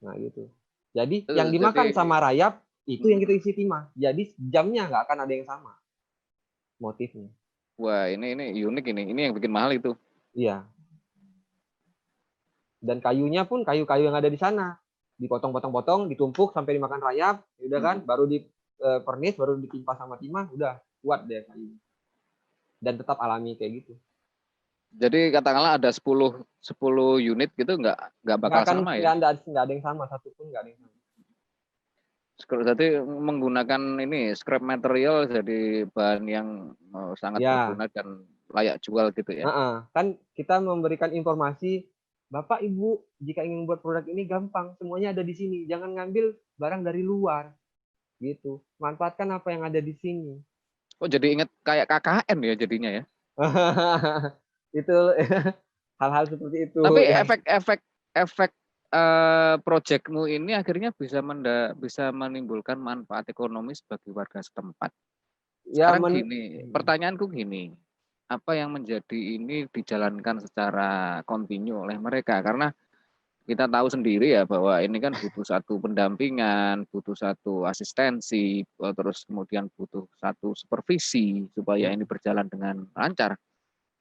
Nah, gitu. Jadi yang dimakan sama rayap itu yang kita isi timah. Jadi jamnya nggak akan ada yang sama motifnya. Wah, ini unik ini. Ini yang bikin mahal itu. Iya. Dan kayunya pun kayu-kayu yang ada di sana. Dipotong-potong, ditumpuk sampai dimakan rayap, udah kan, baru di pernis, baru ditimpa sama timah, udah kuat deh kayu. Dan tetap alami kayak gitu. Jadi katakanlah ada 10 unit gitu nggak bakal sama ya? Nggak ada yang sama, satu pun nggak ada yang sama. Jadi menggunakan ini scrap material jadi bahan yang sangat berguna dan layak jual gitu ya? Kan kita memberikan informasi, Bapak Ibu jika ingin buat produk ini gampang, semuanya ada di sini. Jangan ngambil barang dari luar, gitu. Manfaatkan apa yang ada di sini. Oh, jadi ingat kayak KKN ya jadinya ya? Itu hal-hal seperti itu. Tapi efek proyekmu ini akhirnya bisa menimbulkan manfaat ekonomis bagi warga setempat. Sekarang pertanyaanku gini, apa yang menjadi ini dijalankan secara kontinu oleh mereka? Karena kita tahu sendiri ya bahwa ini kan butuh satu pendampingan, butuh satu asistensi, terus kemudian butuh satu supervisi supaya ini berjalan dengan lancar.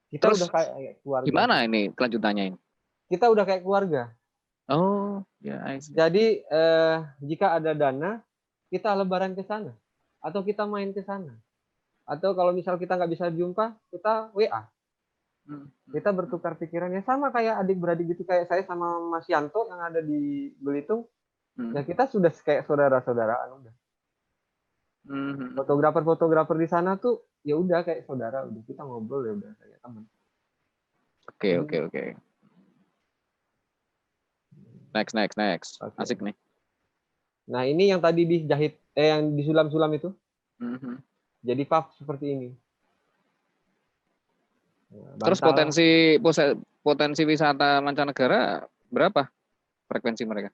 Kita terus udah kayak keluarga. Gimana ini kelanjutannya ini? Kita udah kayak keluarga. Oh, ya, I see. Jadi jika ada dana, kita lebaran ke sana, atau kita main ke sana, atau kalau misal kita nggak bisa jumpa, kita WA, kita bertukar pikirannya sama kayak adik-beradik gitu, kayak saya sama Mas Yanto yang ada di Belitung, ya kita sudah kayak saudara-saudaraan udah. Fotografer-fotografer di sana tuh ya udah kayak saudara, udah kita ngobrol ya udah kayak teman. Oke. Next. Oke. Asik nih. Nah ini yang tadi dijahit, yang disulam-sulam itu, jadi puff seperti ini. Nah, Terus potensi wisata mancanegara berapa frekuensi mereka?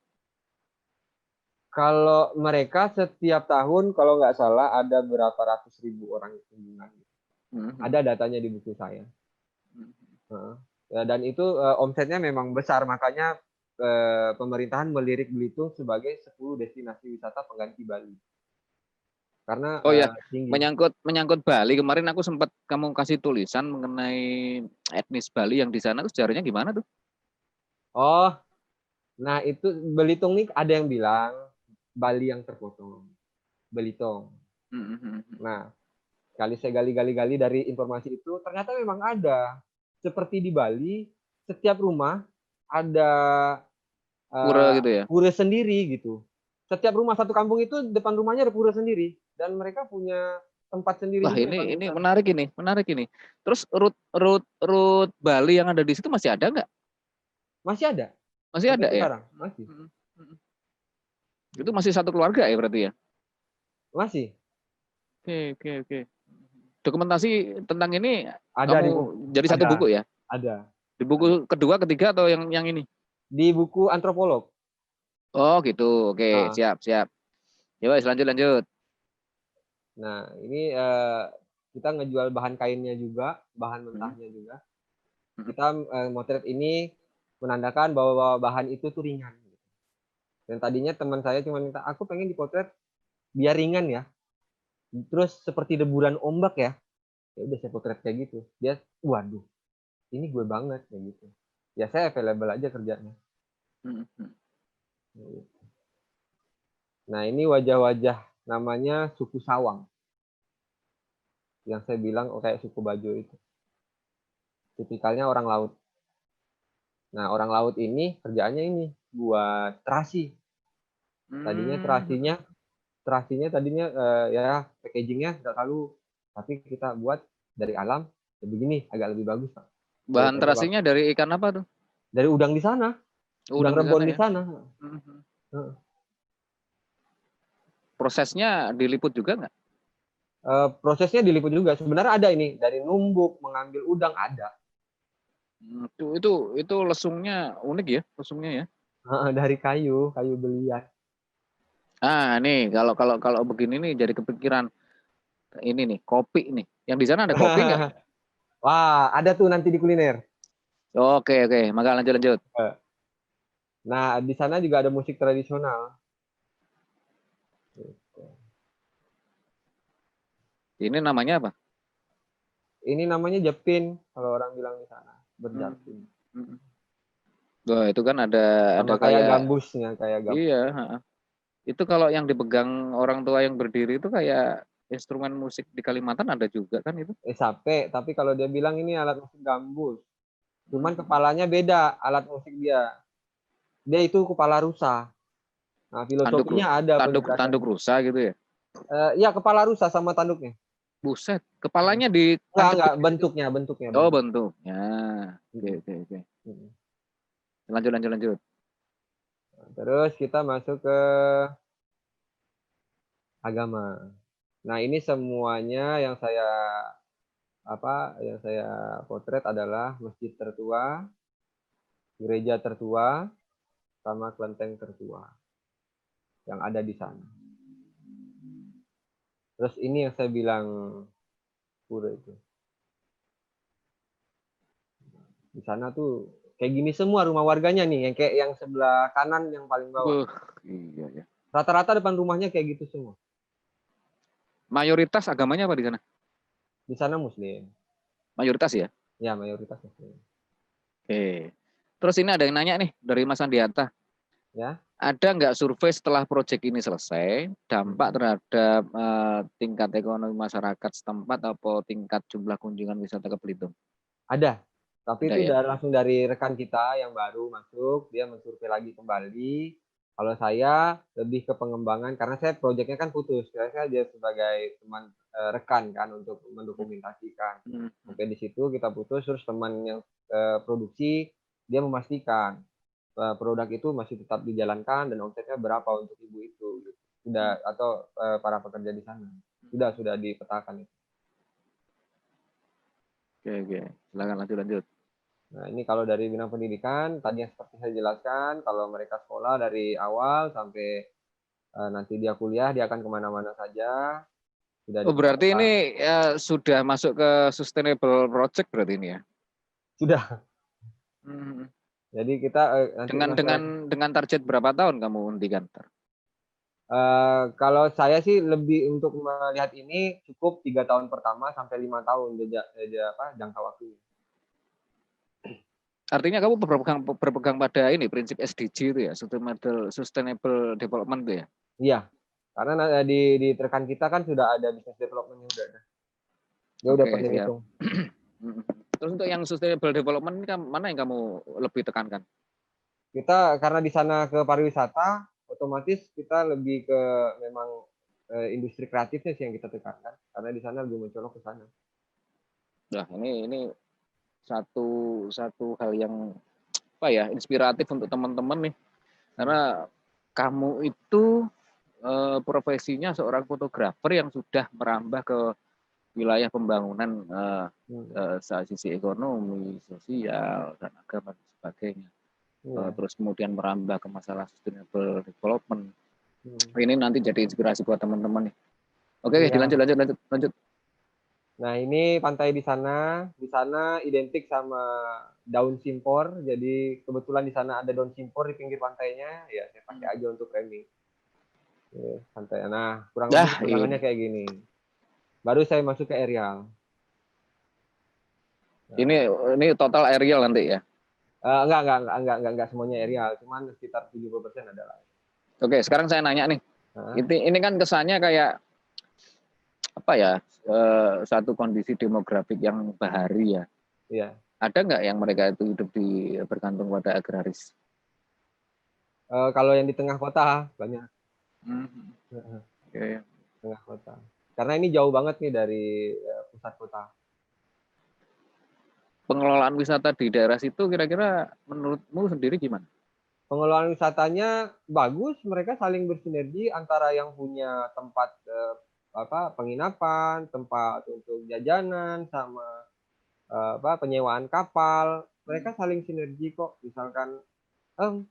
Kalau mereka setiap tahun kalau nggak salah ada berapa ratus ribu orang kunjungan. Ada datanya di buku saya. Dan itu omsetnya memang besar, makanya pemerintahan melirik Belitung sebagai 10 destinasi wisata pengganti Bali. Karena tinggi. Menyangkut Bali, kemarin aku sempat kamu kasih tulisan mengenai etnis Bali yang di sana, itu sejarahnya gimana tuh? Oh, nah itu Belitung nih ada yang bilang Bali yang terpotong, Belitung. Nah, kali saya gali dari informasi itu, ternyata memang ada. Seperti di Bali, setiap rumah ada pura gitu ya? Pura sendiri gitu. Setiap rumah satu kampung itu depan rumahnya ada pura sendiri dan mereka punya tempat sendiri. Wah, ini menarik ini. Terus root Bali yang ada di situ masih ada nggak? Masih ada. Masih ada ya? Sekarang masih. Itu masih satu keluarga ya berarti ya? Masih. Oke. Dokumentasi tentang ini ada jadi satu buku ya? Ada. Di buku kedua, ketiga atau yang ini? Di buku antropolog. Oh gitu, oke. Siap. Coba lanjut. Nah, ini kita ngejual bahan kainnya juga, bahan mentahnya juga. Kita motret ini menandakan bahwa bahan itu tuh ringan. Dan tadinya teman saya cuma minta, aku pengen dipotret biar ringan ya. Terus seperti deburan ombak ya. Ya udah saya potret kayak gitu. Dia, waduh, ini gue banget kayak gitu. Ya saya available aja kerjanya. Nah ini wajah-wajah namanya suku Sawang. Yang saya bilang kayak suku Bajo itu. Tipikalnya orang laut. Nah orang laut ini kerjaannya ini buat terasi. Tadinya terasinya tadinya ya packagingnya nggak terlalu, tapi kita buat dari alam ya begini agak lebih bagus Pak. Bahan terasinya dari ikan apa tuh? Dari udang di sana. Udang rebon di sana. Prosesnya diliput juga nggak? Prosesnya diliput juga. Sebenarnya ada ini dari numbuk mengambil udang ada. Itu lesungnya unik ya, lesungnya ya. Dari kayu belian. Ah nih kalau begini nih jadi kepikiran ini nih kopi nih. Yang di sana ada kopi nggak? Wah ada tuh nanti di kuliner. Oke, maka lanjut. Nah di sana juga ada musik tradisional. Ini namanya apa? Ini namanya japin kalau orang bilang di sana, berjapin. Wah, itu kan ada kayak gambusnya, kayak gambus. Iya, itu kalau yang dipegang orang tua yang berdiri itu kayak instrumen musik di Kalimantan ada juga kan itu? Sape, tapi kalau dia bilang ini alat musik gambus. Cuman kepalanya beda alat musik dia. Dia itu kepala rusa. Nah, filosofinya ada tanduk rusa gitu ya? Ya kepala rusa sama tanduknya. Buset, kepalanya di enggak bentuknya. Oh, bentuknya. Oke. Lanjut. Terus kita masuk ke agama. Nah, ini semuanya yang saya potret adalah masjid tertua, gereja tertua, sama kelenteng tertua yang ada di sana. Terus ini yang saya bilang pura itu. Di sana tuh kayak gini semua rumah warganya nih, yang kayak yang sebelah kanan yang paling bawah. Iya. Rata-rata depan rumahnya kayak gitu semua. Mayoritas agamanya apa di sana? Di sana Muslim. Mayoritas ya? Ya, mayoritas Muslim. Oke. Terus ini ada yang nanya nih dari Mas Andiata. Ya. Ada nggak survei setelah proyek ini selesai, dampak terhadap tingkat ekonomi masyarakat setempat atau tingkat jumlah kunjungan wisata ke Belitung? Ada, tapi Ada itu ya? langsung dari rekan kita yang baru masuk, dia mensurvei lagi kembali. Kalau saya lebih ke pengembangan, karena saya proyeknya kan putus, saya dia sebagai teman rekan kan untuk mendokumentasikan. Sampai di situ kita putus, terus teman yang produksi dia memastikan produk itu masih tetap dijalankan dan omsetnya berapa untuk ibu itu, gitu. Sudah atau para pekerja di sana sudah dipetakan itu. Oke, silakan lanjut. Nah, ini kalau dari bidang pendidikan, tadi yang seperti saya jelaskan, kalau mereka sekolah dari awal sampai nanti dia kuliah, dia akan kemana-mana saja. Sudah Oh, berarti dipetakan. ini sudah masuk ke sustainable project berarti ini ya? Sudah. Jadi kita nanti dengan target berapa tahun kamu hentikan? kalau saya sih lebih untuk melihat ini cukup 3 tahun pertama sampai 5 tahun jangka waktunya. Artinya kamu berpegang pada ini prinsip SDG itu ya, Sustainable Development itu ya? Iya, karena di rekan kita kan sudah ada business development-nya udah ada. Dia udah pernah hitung. Terus untuk yang Sustainable Development ini mana yang kamu lebih tekankan? Kita karena di sana ke pariwisata, otomatis kita lebih ke memang industri kreatifnya sih yang kita tekankan, karena di sana lebih mencolok ke sana. Nah, ini satu hal yang apa ya, inspiratif untuk teman-teman nih. Karena kamu itu profesinya seorang fotografer yang sudah merambah ke wilayah pembangunan sisi ekonomi, sosial, dan agama dan sebagainya. Terus kemudian merambah ke masalah sustainable development. Ini nanti jadi inspirasi buat teman-teman nih. Oke, lanjut. Nah, ini pantai di sana identik sama daun simpor. Jadi kebetulan di sana ada daun simpor di pinggir pantainya, ya saya pakai aja untuk framing. Pantai. Nah, kurang lebih pegangannya kayak gini. Baru saya masuk ke aerial. Nah. Ini total aerial nanti ya? Enggak semuanya aerial, cuman sekitar 70% adalah. Oke, sekarang saya nanya nih. Ini kan kesannya kayak apa ya? Satu kondisi demografik yang bahari ya. Iya. Ada nggak yang mereka itu hidup bergantung pada agraris? Kalau yang di tengah kota banyak. Okay. Tengah kota. Karena ini jauh banget nih dari pusat kota. Pengelolaan wisata di daerah situ kira-kira menurutmu sendiri gimana? Pengelolaan wisatanya bagus, mereka saling bersinergi antara yang punya tempat penginapan, tempat untuk jajanan, sama penyewaan kapal. Mereka saling sinergi kok. Misalkan,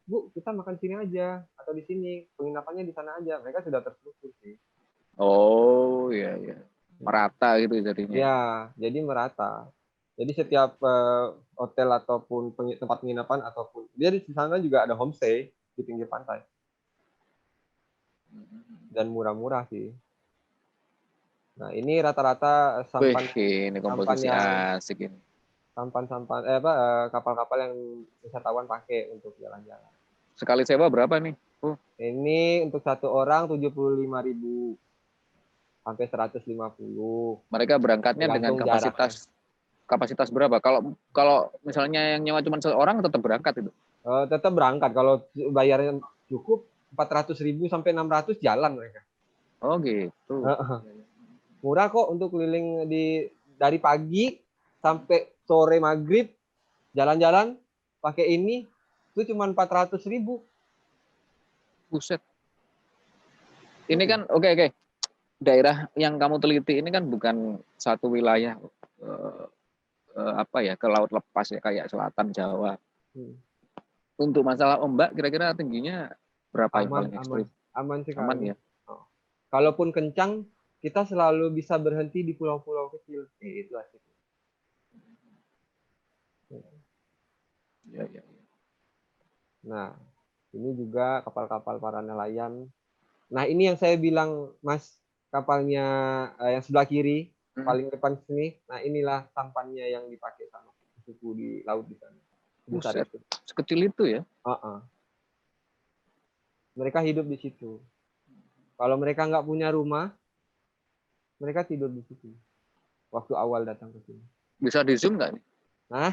Bu, kita makan sini aja atau di sini, penginapannya di sana aja. Mereka sudah terstruktur sih. Oh iya. Merata gitu jadinya. Ya, jadi merata. Jadi setiap hotel ataupun tempat penginapan ataupun dia di sana juga ada homestay di pinggir pantai. Dan murah-murah sih. Nah, ini rata-rata sampan ini komposisi asik ini. Kapal-kapal yang wisatawan pakai untuk jalan-jalan. Sekali sewa berapa nih? Ini untuk satu orang 75.000 sampai 150. Mereka berangkatnya dengan kapasitas berapa? Kalau misalnya yang nyewa cuma seorang tetap berangkat itu? Tetap berangkat. Kalau bayarnya cukup 400.000 sampai 600 jalan mereka. Oh gitu. Murah kok untuk keliling dari pagi sampai sore maghrib jalan-jalan pakai ini itu cuma 400.000. Buset. Ini kan oke. Daerah yang kamu teliti ini kan bukan satu wilayah ke laut lepas ya kayak selatan Jawa. Untuk masalah ombak kira-kira tingginya berapa yang paling ekstrim? Aman sih. Aman ya. Kalaupun kencang kita selalu bisa berhenti di pulau-pulau kecil. Itu asik. Ya. Nah, ini juga kapal-kapal para nelayan. Nah, ini yang saya bilang, Mas, kapalnya yang sebelah kiri, paling depan sini. Nah, inilah sampannya yang dipakai sama suku di laut di sana. Besar itu. Sekecil itu ya? Mereka hidup di situ. Kalau mereka nggak punya rumah, mereka tidur di situ. Waktu awal datang ke sini. Bisa di zoom nggak nih? Nah,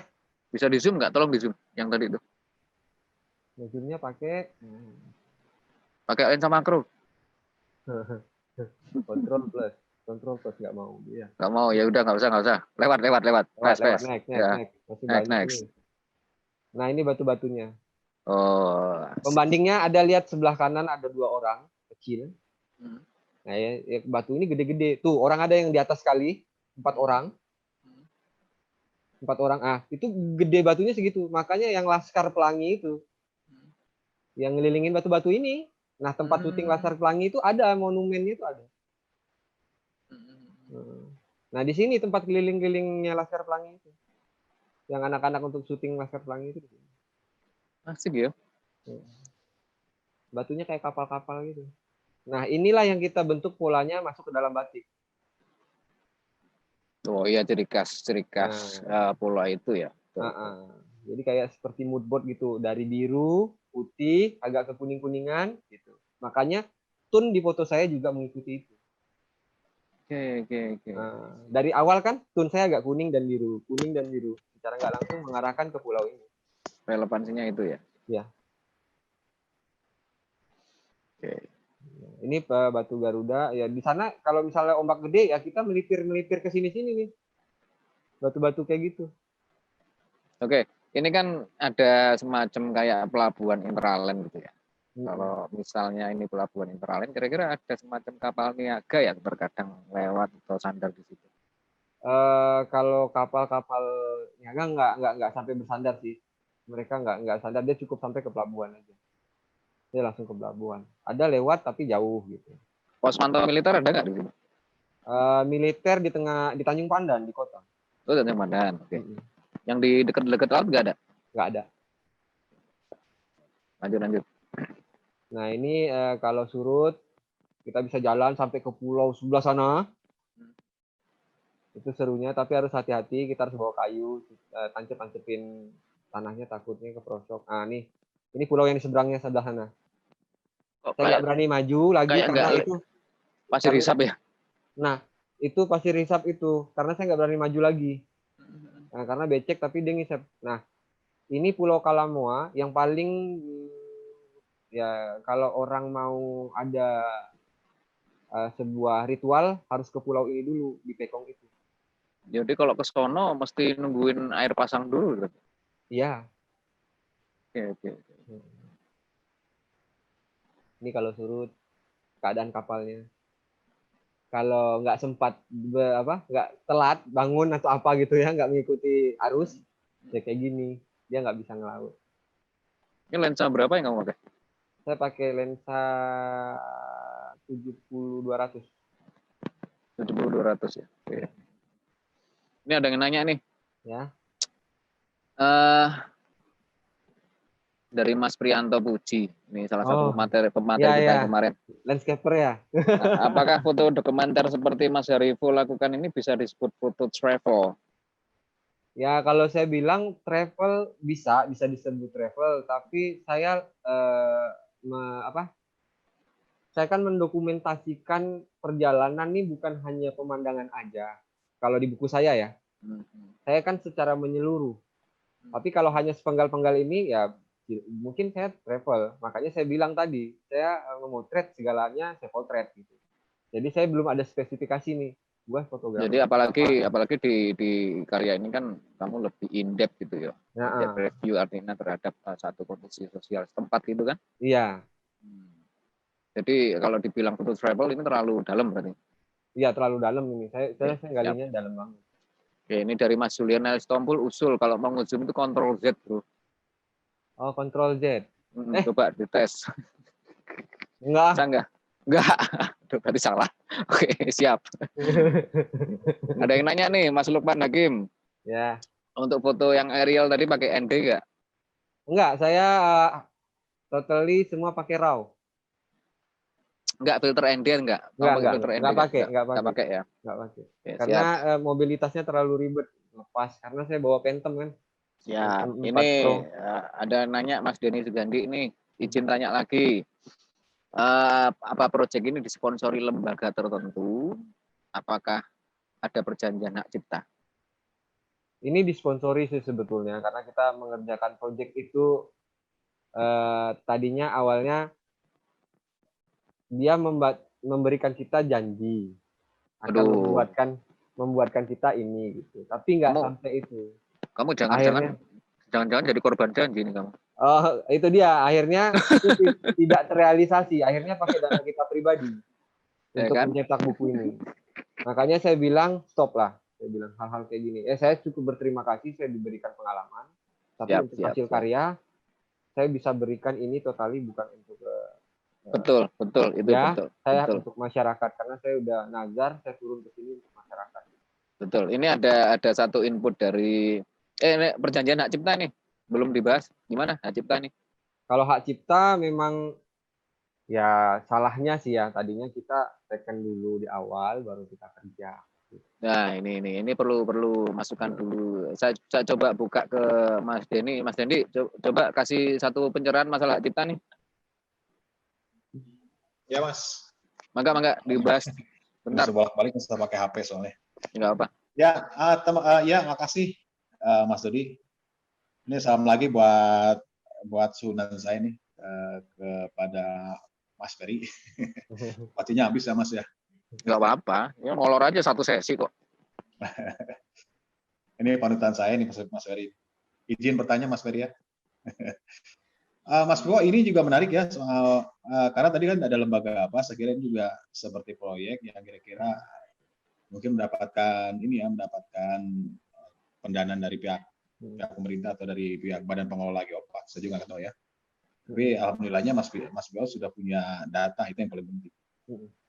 Bisa di zoom nggak? Tolong di zoom yang tadi itu. zoomnya pakai Pakai lensa makro. Control plus nggak mau dia. Nggak mau, ya udah nggak usah. Lewat. Fast. Next. Ya, Masih next. banyak nih. Nah, ini batu-batunya. Oh, Pembandingnya ada, lihat sebelah kanan ada 2 orang kecil. Hmm. Nah, ya, batu ini gede-gede. Tuh, orang ada yang di atas sekali, 4 orang. 4 orang. Ah, itu gede batunya segitu. Makanya yang Laskar Pelangi itu, yang ngelilingin batu-batu ini. Nah, tempat syuting Laskar Pelangi itu ada, monumennya itu ada. Nah, di sini tempat keliling-kelilingnya Laskar Pelangi itu. Yang anak-anak untuk syuting Laskar Pelangi itu. asik ya. Batunya kayak kapal-kapal gitu. Nah, inilah yang kita bentuk polanya masuk ke dalam batik. Oh iya, ciri khas pola itu ya. Jadi kayak seperti mood board gitu, dari biru, putih, agak ke kuning-kuningan gitu. Makanya tone di foto saya juga mengikuti itu. Oke. Nah, dari awal kan tone saya agak kuning dan biru. Secara nggak langsung mengarahkan ke pulau ini. Relevansinya itu ya. Ya. Oke. Ini batu Garuda. Ya di sana kalau misalnya ombak gede ya kita melipir ke sini-sini nih. Batu-batu kayak gitu. Oke, ini kan ada semacam kayak pelabuhan interland gitu ya. Kalau misalnya ini pelabuhan interland, kira-kira ada semacam kapal niaga yang terkadang lewat atau sandar di situ. Kalau kapal-kapal niaga nggak sampai bersandar sih. Mereka nggak sandar, dia cukup sampai ke pelabuhan aja. Dia langsung ke pelabuhan. Ada lewat tapi jauh gitu. Pos pantau militer ada nggak di sini? Militer di Tanjung Pandan di kota. Oh, Tanjung Pandan. Oke. Yang di dekat-dekat laut nggak ada? Nggak ada. Lanjut. Nah ini kalau surut kita bisa jalan sampai ke pulau sebelah sana. Itu serunya, tapi harus hati-hati. Kita harus bawa kayu, tancep-tancepin tanahnya, takutnya keprosok. Nah nih, ini pulau yang di seberangnya sebelah sana. Saya nggak berani maju lagi karena itu pasir hisap ya. Nah itu pasir hisap itu, karena saya nggak berani maju lagi. Nah, karena becek tapi dia ngisap. Nah ini Pulau Kalamoa yang paling ya kalau orang mau ada sebuah ritual harus ke pulau ini dulu, di Pekong itu. Jadi kalau ke sono mesti nungguin air pasang dulu. Iya. Oke. Ini kalau surut keadaan kapalnya. Kalau nggak sempat nggak telat bangun atau apa gitu ya, nggak mengikuti arus, ya kayak gini, dia nggak bisa ngelaut. Ini lensa berapa yang kamu pakai? Saya pakai lensa 70-200. 70-200 ya. Oke. Ini ada yang nanya nih. Ya. Dari Mas Prianto Puji. Ini salah satu pemateri ya, kita yang kemarin. Landscaper ya. Apakah foto dokumenter seperti Mas Hariful lakukan ini bisa disebut foto travel? Ya kalau saya bilang travel bisa disebut travel, tapi saya saya kan mendokumentasikan perjalanan nih bukan hanya pemandangan aja. Kalau di buku saya ya, saya kan secara menyeluruh. Tapi kalau hanya sepenggal-penggal ini ya mungkin saya travel. Makanya saya bilang tadi, saya memotret segalanya, saya potret gitu. Jadi saya belum ada spesifikasi nih, gue fotografer. Jadi apalagi di karya ini kan kamu lebih in-depth gitu ya. In-depth review artinya terhadap satu kondisi sosial setempat gitu kan? Iya. Jadi kalau dibilang foto travel ini terlalu dalam berarti? Iya, terlalu dalam ini. Saya galinya dalam banget. Oke, ini dari Mas Julian Istanbul usul kalau mau nge-zoom itu Ctrl Z, Bro. Oh, Ctrl Z. Coba dites. Enggak. Enggak. Berarti salah. Oke, siap. Ada yang nanya nih, Mas Lukman Hakim. Ya. Untuk foto yang aerial tadi pakai ND enggak? Enggak, saya totally semua pakai RAW. Enggak filter ND enggak? Enggak pakai ya. Enggak pakai. Oke, karena mobilitasnya terlalu ribet. Lepas karena saya bawa Phantom kan. Ya, ini ada nanya Mas Denny Sugandi ini, izin tanya lagi. apa proyek ini disponsori lembaga tertentu? Apakah ada perjanjian hak cipta? Ini disponsori sih sebetulnya, karena kita mengerjakan proyek itu tadinya awalnya dia memberikan kita janji akan membuatkan kita ini gitu, tapi nggak sampai itu. Kamu jangan-jangan jadi korban janji nih kamu. Oh, itu dia, akhirnya itu tidak terrealisasi, akhirnya pakai dana kita pribadi untuk mencetak buku ini. Makanya saya bilang stop lah, saya bilang hal-hal kayak gini. Saya cukup berterima kasih saya diberikan pengalaman, tapi untuk hasil karya saya bisa berikan ini totali bukan untuk betul itu ya, betul. Saya betul. untuk masyarakat, karena saya udah nazar, saya turun ke sini untuk masyarakat. Betul. Ini ada satu input dari perjanjian hak cipta nih, belum dibahas. Gimana hak cipta nih? Kalau hak cipta memang ya salahnya sih ya, tadinya kita tekan dulu di awal baru kita kerja. Nah, ini perlu masukan dulu. Saya coba buka ke Mas Denny. Mas Denny, coba kasih satu pencerahan masalah hak cipta nih. Ya, Mas. Mangga dibahas. Bentar. Bisa bolak-balik bisa pakai HP soalnya. Enggak apa. Ya, makasih Mas Dodi. Ini salam lagi buat sunan saya nih kepada Mas Ferry. Pastinya habis ya Mas ya. Enggak apa-apa. Ya ngolor aja satu sesi kok. Ini panutan saya nih Mas Ferry. Izin bertanya Mas Ferry ya. Mas Bro, ini juga menarik ya soal karena tadi kan ada lembaga apa, saya kira ini juga seperti proyek yang kira-kira mungkin mendapatkan pendanaan dari pihak pemerintah atau dari pihak badan pengelola Geopark. Saya juga nggak tahu ya. Tapi alhamdulillahnya Mas Bro sudah punya data, itu yang paling penting.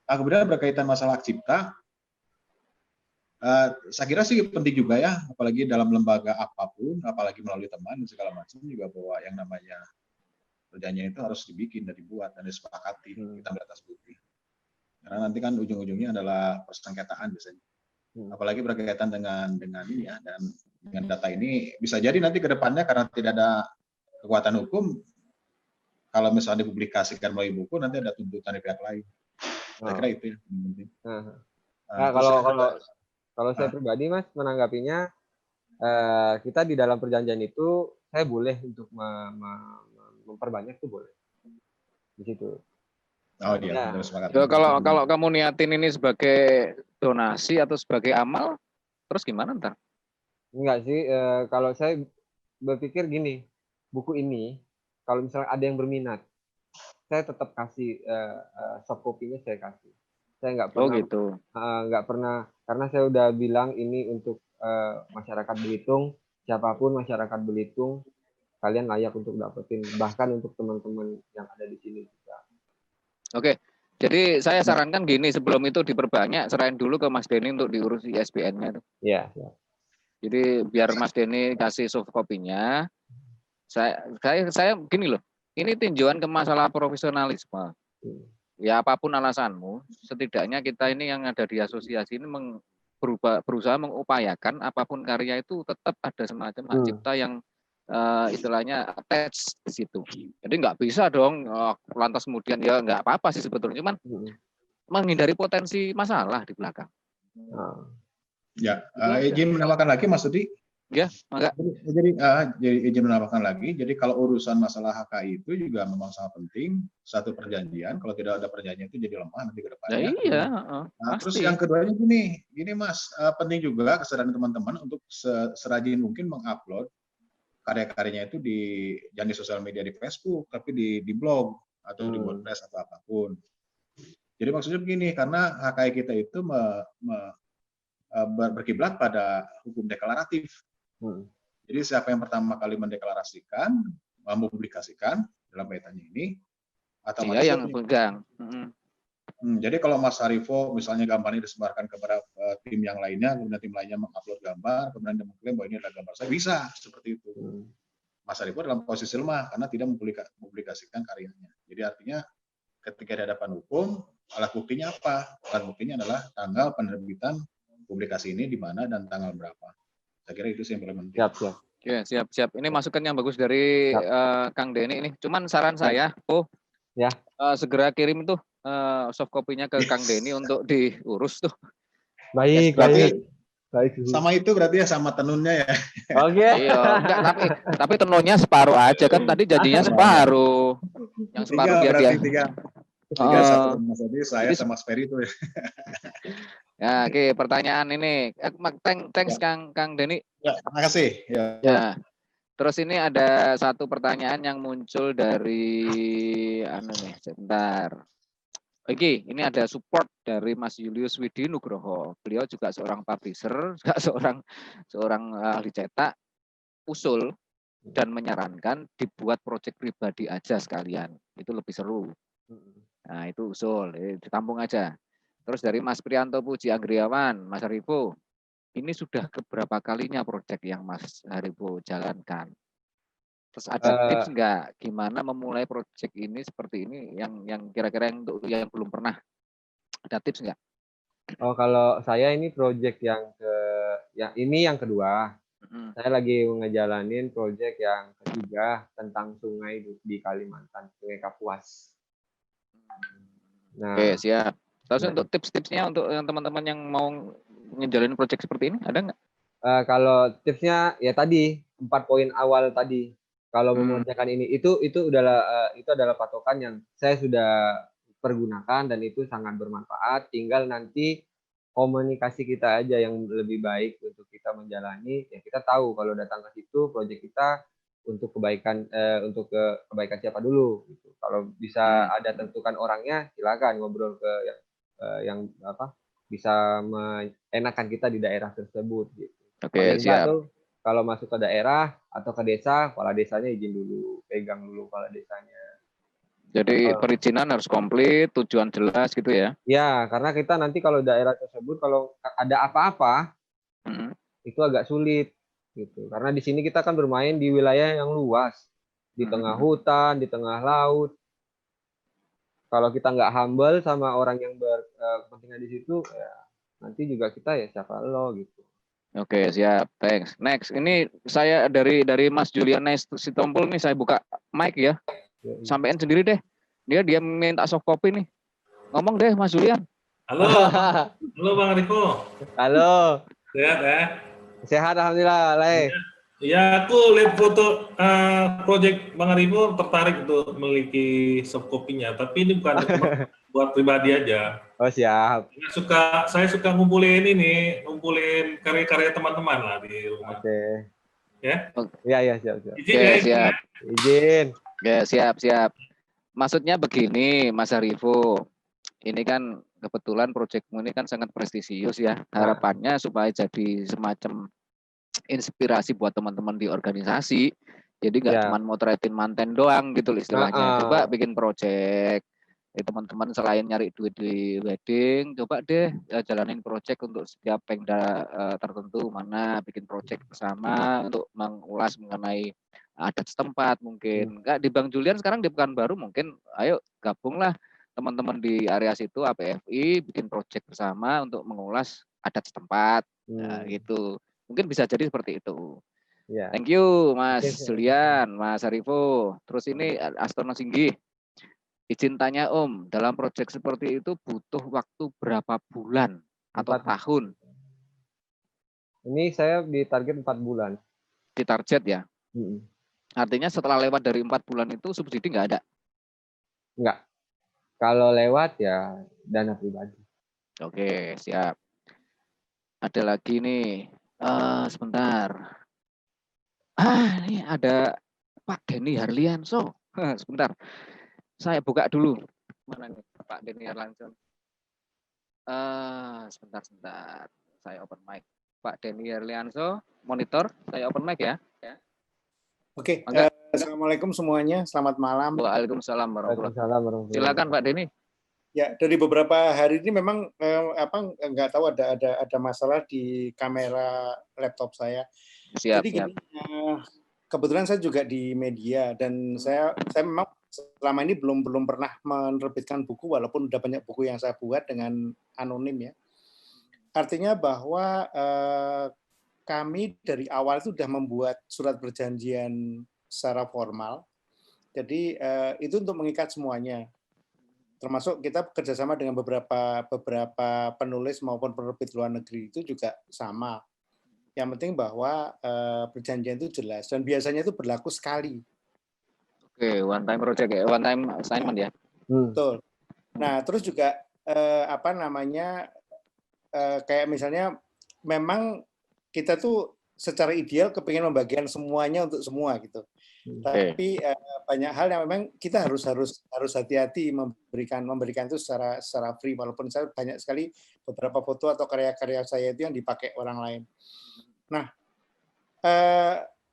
Kemudian berkaitan masalah hak cipta, saya kira sih penting juga ya, apalagi dalam lembaga apapun, apalagi melalui teman dan segala macam juga bahwa yang namanya perjanjian itu harus dibikin dan dibuat dan disepakati kita beratas bukti. Karena nanti kan ujung-ujungnya adalah persengketaan biasanya. Apalagi berkaitan dengan ini ya, dan dengan data ini bisa jadi nanti ke depannya karena tidak ada kekuatan hukum, kalau misalnya dipublikasikan melalui buku nanti ada tuntutan dari pihak lain. Saya kira itu ya. Kalau saya pribadi Mas menanggapinya, kita di dalam perjanjian itu saya boleh untuk memperbanyak tuh boleh di situ. Oh iya, sepakat. Kalau kamu niatin ini sebagai donasi atau sebagai amal, terus gimana ntar? Enggak sih, kalau saya berpikir gini, buku ini kalau misalnya ada yang berminat, saya tetap kasih soft copy-nya saya kasih. Saya nggak pernah. Oh gitu. Nggak pernah, karena saya udah bilang ini untuk masyarakat Belitung, siapapun masyarakat Belitung, kalian layak untuk dapetin, bahkan untuk teman-teman yang ada di sini juga. Oke, jadi saya sarankan gini, sebelum itu diperbanyak, serahin dulu ke Mas Denny untuk diurus ISBN-nya. Iya. Jadi biar Mas Denny kasih soft copy-nya. Saya gini loh, ini tinjauan ke masalah profesionalisme. Ya apapun alasanmu, setidaknya kita ini yang ada di asosiasi ini berusaha mengupayakan apapun karya itu tetap ada semacam hak cipta yang istilahnya attach di situ. Jadi nggak bisa dong lantas kemudian ya nggak apa-apa sih sebetulnya, cuman menghindari potensi masalah di belakang. Ya, izin menambahkan lagi Mas Dudi. Ya, maka. Jadi izin menambahkan lagi. Jadi kalau urusan masalah HKI itu juga memang sangat penting. Satu perjanjian, kalau tidak ada perjanjian itu jadi lemah nanti ke depannya. Ya, iya. Terus yang keduanya gini Mas, penting juga kesadaran teman-teman untuk serajin mungkin mengupload karya-karyanya itu jangan di sosial media di Facebook, tapi di blog atau di WordPress atau apapun. Jadi maksudnya begini, karena HKI kita itu berkiblat pada hukum deklaratif. Jadi siapa yang pertama kali mendeklarasikan, mempublikasikan dalam kaitannya ini, atau dia yang pegang. Jadi kalau Mas Harifo misalnya gambarnya disebarkan kepada tim yang lainnya, kemudian tim lainnya mengupload gambar, kemudian dia mengklaim bahwa ini adalah gambar saya, bisa seperti itu. Mas Harifo dalam posisi lemah karena tidak mempublikasikan karyanya. Jadi artinya ketika di hadapan hukum, alat buktinya apa? Alat buktinya adalah tanggal penerbitan publikasi ini di mana dan tanggal berapa. Saya kira itu sih yang paling penting. Siap. Ya, siap. Ini masukan yang bagus dari Kang Denny ini. Cuman saran saya, Ya. Segera kirim tuh soft copy-nya ke Kang Denny untuk diurus tuh. Baik, Berarti baik. sama itu berarti ya sama tenunnya ya. Oke. Iya, enggak tapi tenunnya separuh aja kan tadi janjinya separuh. Yang separuh Tiga biar dia. berarti tiga satu Mas Adi, saya Jadi sama Mas Ferry itu ya. ya, oke, pertanyaan ini. Thanks Ya. Kang Denny. Ya, terima kasih. Ya. Ya. Terus ini ada satu pertanyaan yang muncul dari sebentar. Oke, ini ada support dari Mas Julius Widi Nugroho. Beliau juga seorang publisher, juga seorang ahli cetak, usul dan menyarankan dibuat proyek pribadi aja sekalian. Itu lebih seru. Nah, itu usul, ditampung aja. Terus dari Mas Prianto Puji Anggriawan, Mas Haribo, ini sudah keberapa kalinya proyek yang Mas Haribo jalankan? Terus ada tips nggak gimana memulai proyek ini seperti ini yang kira-kira yang belum pernah? Ada tips nggak? Oh, kalau saya ini proyek yang kedua. Saya lagi ngejalanin proyek yang ketiga tentang sungai di Kalimantan, Sungai Kapuas. Nah, oke, siap. Terus untuk tips-tipsnya untuk teman-teman yang mau ngejalanin proyek seperti ini, ada nggak? Kalau tipsnya ya tadi 4 poin awal tadi. Kalau mengerjakan ini itu adalah patokan yang saya sudah pergunakan dan itu sangat bermanfaat. Tinggal nanti komunikasi kita aja yang lebih baik untuk kita menjalani. Ya kita tahu kalau datang ke situ proyek kita untuk kebaikan kebaikan siapa dulu. Gitu. Kalau bisa ada tentukan orangnya, silakan ngobrol ke yang bisa mengenakan kita di daerah tersebut. Gitu. Oke, siap. Tuh, kalau masuk ke daerah atau ke desa, kepala desanya izin dulu, pegang dulu kepala desanya. Jadi perizinan harus komplit, tujuan jelas gitu ya? Ya, karena kita nanti kalau daerah tersebut kalau ada apa-apa, itu agak sulit gitu. Karena di sini kita kan bermain di wilayah yang luas, di tengah hutan, di tengah laut. Kalau kita nggak humble sama orang yang berkepentingan di situ, ya nanti juga kita ya siapa lo gitu. Oke, siap. Thanks. Next, ini saya dari Mas Julian Sitompul nih, saya buka mic ya. Sampein sendiri deh. Dia minta soft copy nih. Ngomong deh Mas Julian. Halo. Halo Bang Riko. Halo. Sehat ya? Sehat alhamdulillah, Lai. Ya, aku lihat foto project Bang Riko, tertarik untuk memiliki soft copy-nya, tapi ini bukan buat pribadi aja. Oh, siap. Saya suka ngumpulin karya-karya teman-teman lah di rumah. Oke. Ya? Iya, siap. Izin ya, siap. Izin. Ya, siap. Maksudnya begini, Mas Haribo. Ini kan kebetulan proyekmu ini kan sangat prestisius ya. Harapannya supaya jadi semacam inspirasi buat teman-teman di organisasi. Jadi nggak cuma motretin manten doang gitu istilahnya. Coba bikin proyek. Teman-teman selain nyari duit di wedding, coba deh jalanin proyek untuk setiap pengda tertentu mana bikin proyek bersama untuk mengulas mengenai adat setempat mungkin. Enggak di Bang Julian sekarang di Pekanbaru mungkin ayo gabunglah teman-teman di area situ APFI bikin proyek bersama untuk mengulas adat setempat. Nah, gitu. Mungkin bisa jadi seperti itu. Thank you Mas Julian, Mas Haribo. Terus ini Astono Singgi. Izin tanya Om, dalam proyek seperti itu butuh waktu berapa bulan atau tahun? Ini saya di target 4 bulan. Di target ya? Artinya setelah lewat dari 4 bulan itu subsidi nggak ada? Nggak. Kalau lewat ya dana pribadi. Oke, siap. Ada lagi nih, sebentar. Ini ada Pak Denny Harlianso. Sebentar. Saya buka dulu. Mana nih Pak Denny Harlianso? Sebentar. Saya open mic. Pak Denny Harlianso, monitor. Saya open mic ya. Oke. Assalamualaikum semuanya. Selamat malam. Waalaikumsalam warahmatullahi wabarakatuh. Silakan Pak Denny. Ya, dari beberapa hari ini memang nggak tahu ada masalah di kamera laptop saya. Jadi gini, kebetulan saya juga di media dan saya memang selama ini belum pernah menerbitkan buku walaupun udah banyak buku yang saya buat dengan anonim ya. Artinya bahwa kami dari awal itu sudah membuat surat perjanjian secara formal Jadi itu untuk mengikat semuanya. Termasuk kita kerjasama dengan beberapa penulis maupun penerbit luar negeri itu juga sama. Yang penting bahwa perjanjian itu jelas dan biasanya itu berlaku sekali. Oke, one time project ya, one time assignment ya. Betul. Nah, terus juga kayak misalnya memang kita tuh secara ideal kepingin membagikan semuanya untuk semua gitu. Tapi banyak hal yang memang kita harus hati-hati memberikan itu secara free, walaupun saya banyak sekali beberapa foto atau karya-karya saya itu yang dipakai orang lain. Nah,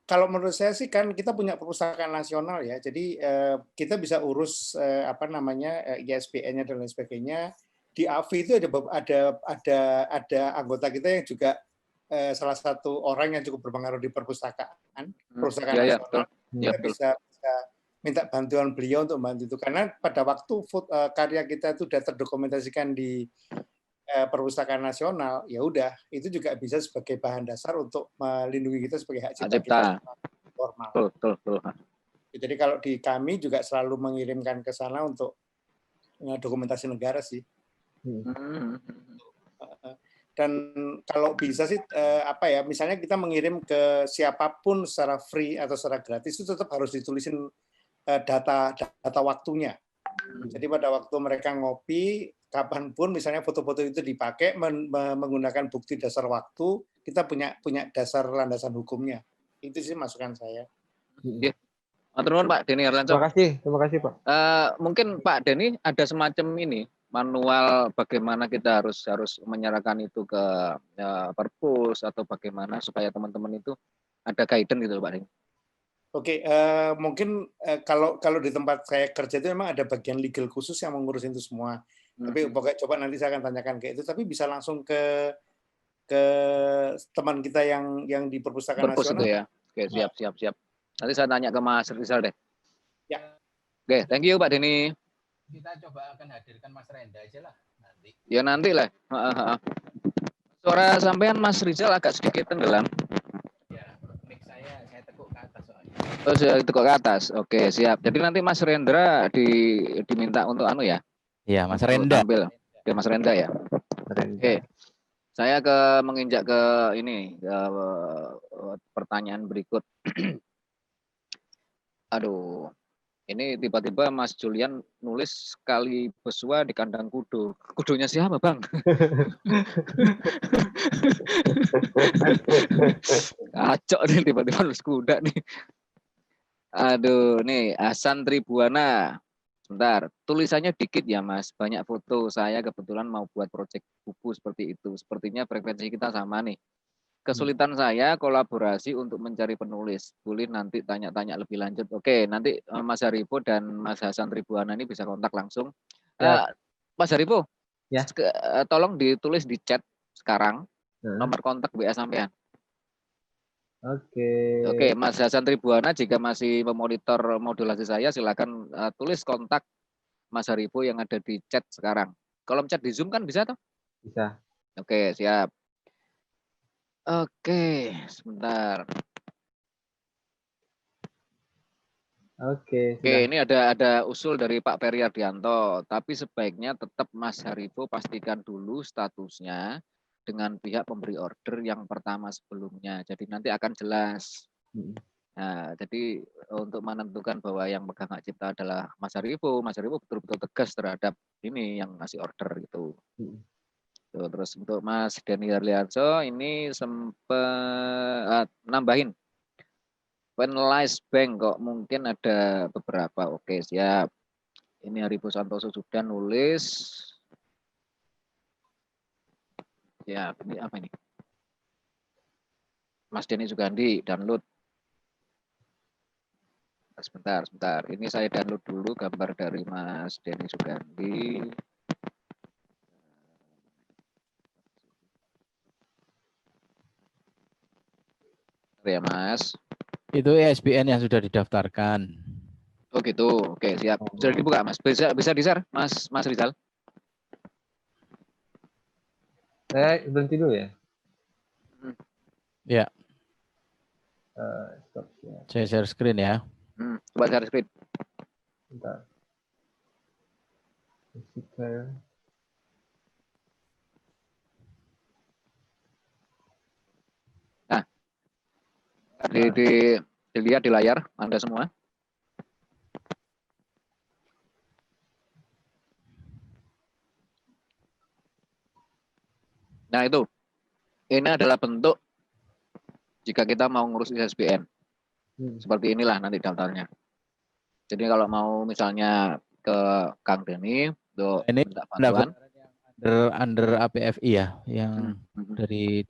kalau menurut saya sih kan kita punya perpustakaan nasional ya, jadi kita bisa urus ISBN-nya dan lain sebagainya. Di AFI itu ada anggota kita yang juga salah satu orang yang cukup berpengaruh di perpustakaan nasional. Kita bisa minta bantuan beliau untuk membantu itu, karena pada waktu karya kita itu sudah terdokumentasikan di perpustakaan nasional, ya udah itu juga bisa sebagai bahan dasar untuk melindungi kita sebagai hak cipta kita formal. Betul. Jadi kalau di kami juga selalu mengirimkan ke sana untuk dokumentasi negara sih. Dan kalau bisa sih misalnya kita mengirim ke siapapun secara free atau secara gratis itu tetap harus ditulisin data waktunya. Jadi pada waktu mereka ngopi kapanpun misalnya foto-foto itu dipakai menggunakan bukti dasar waktu, kita punya dasar landasan hukumnya. Itu sih masukan saya. Ya. Matur nuwun Pak Denny Hartanto. Terima kasih Pak. Mungkin Pak Denny ada semacam ini manual bagaimana kita harus menyerahkan itu ke perpus atau bagaimana supaya teman-teman itu ada guidance gitu Pak Denny. Oke, mungkin kalau di tempat saya kerja itu memang ada bagian legal khusus yang mengurusin itu semua. Tapi pokoknya coba nanti saya akan tanyakan ke itu. Tapi bisa langsung ke teman kita yang di perpustakaan nasional. Itu ya. Oke, siap. Nanti saya tanya ke Mas Rizal deh. Ya. Oke, thank you Pak Denny. Kita coba akan hadirkan Mas Renda aja lah nanti. Ya nanti lah. Suara sampean Mas Rizal agak sedikit tenggelam. Ya, mic saya tekuk ke atas soalnya. Oh, saya tekuk ke atas. Oke, siap. Jadi nanti Mas Rendra diminta untuk ya? Iya, Mas Renda. Tampil. Oke, Mas Renda ya. Oke. Saya menginjak ke ini pertanyaan berikut. Aduh. Ini tiba-tiba Mas Julian nulis kali Besua di kandang kudu. Kudunya siapa, Bang? Kacau nih tiba-tiba nulis kuda nih. Aduh, nih Hasan Tribuana. Sebentar, tulisannya dikit ya, Mas. Banyak foto. Saya kebetulan mau buat proyek buku seperti itu. Sepertinya frekuensi kita sama nih. Kesulitan saya kolaborasi untuk mencari penulis. Boleh nanti tanya-tanya lebih lanjut. Oke, nanti Mas Haripo dan Mas Hasan Tribuana ini bisa kontak langsung. Mas Haripo, ya. Tolong ditulis di chat sekarang nomor kontak WA sampean. Oke, Mas Hasan Tribuana jika masih memonitor modulasi saya, silakan tulis kontak Mas Haripo yang ada di chat sekarang. Kolom chat di Zoom kan bisa toh? Bisa. Oke, siap. Oke, sebentar. Oke, ini ada usul dari Pak Ferry Ardianto, tapi sebaiknya tetap Mas Haripo pastikan dulu statusnya dengan pihak pemberi order yang pertama sebelumnya. Jadi nanti akan jelas. Nah, jadi untuk menentukan bahwa yang pegang hak cipta adalah Mas Haripo betul-betul tegas terhadap ini yang ngasih order gitu. Tuh, terus untuk Mas Denny Harlianso ini sempat nambahin penalize bank kok mungkin ada beberapa. Oke, siap. Ini Haripo Santoso sudah nulis. Ya, ini apa ini? Mas Denny Sugandi download. Sebentar. Ini saya download dulu gambar dari Mas Denny Sugandi. Ya Mas. Itu ISBN yang sudah didaftarkan. Oh gitu, oke siap. Sudah dibuka Mas. Bisa di-share Mas Rizal? Saya berhenti dulu ya. Ya. Stop ya. Saya share screen ya. Coba share screen. Bentar. Physical. Nah, dilihat di layar Anda semua. Nah itu, ini adalah bentuk jika kita mau ngurus ISBN. Seperti inilah nanti daftarnya. Jadi kalau mau misalnya ke Kang Denny untuk ini minta bantuan under APFI ya, yang dari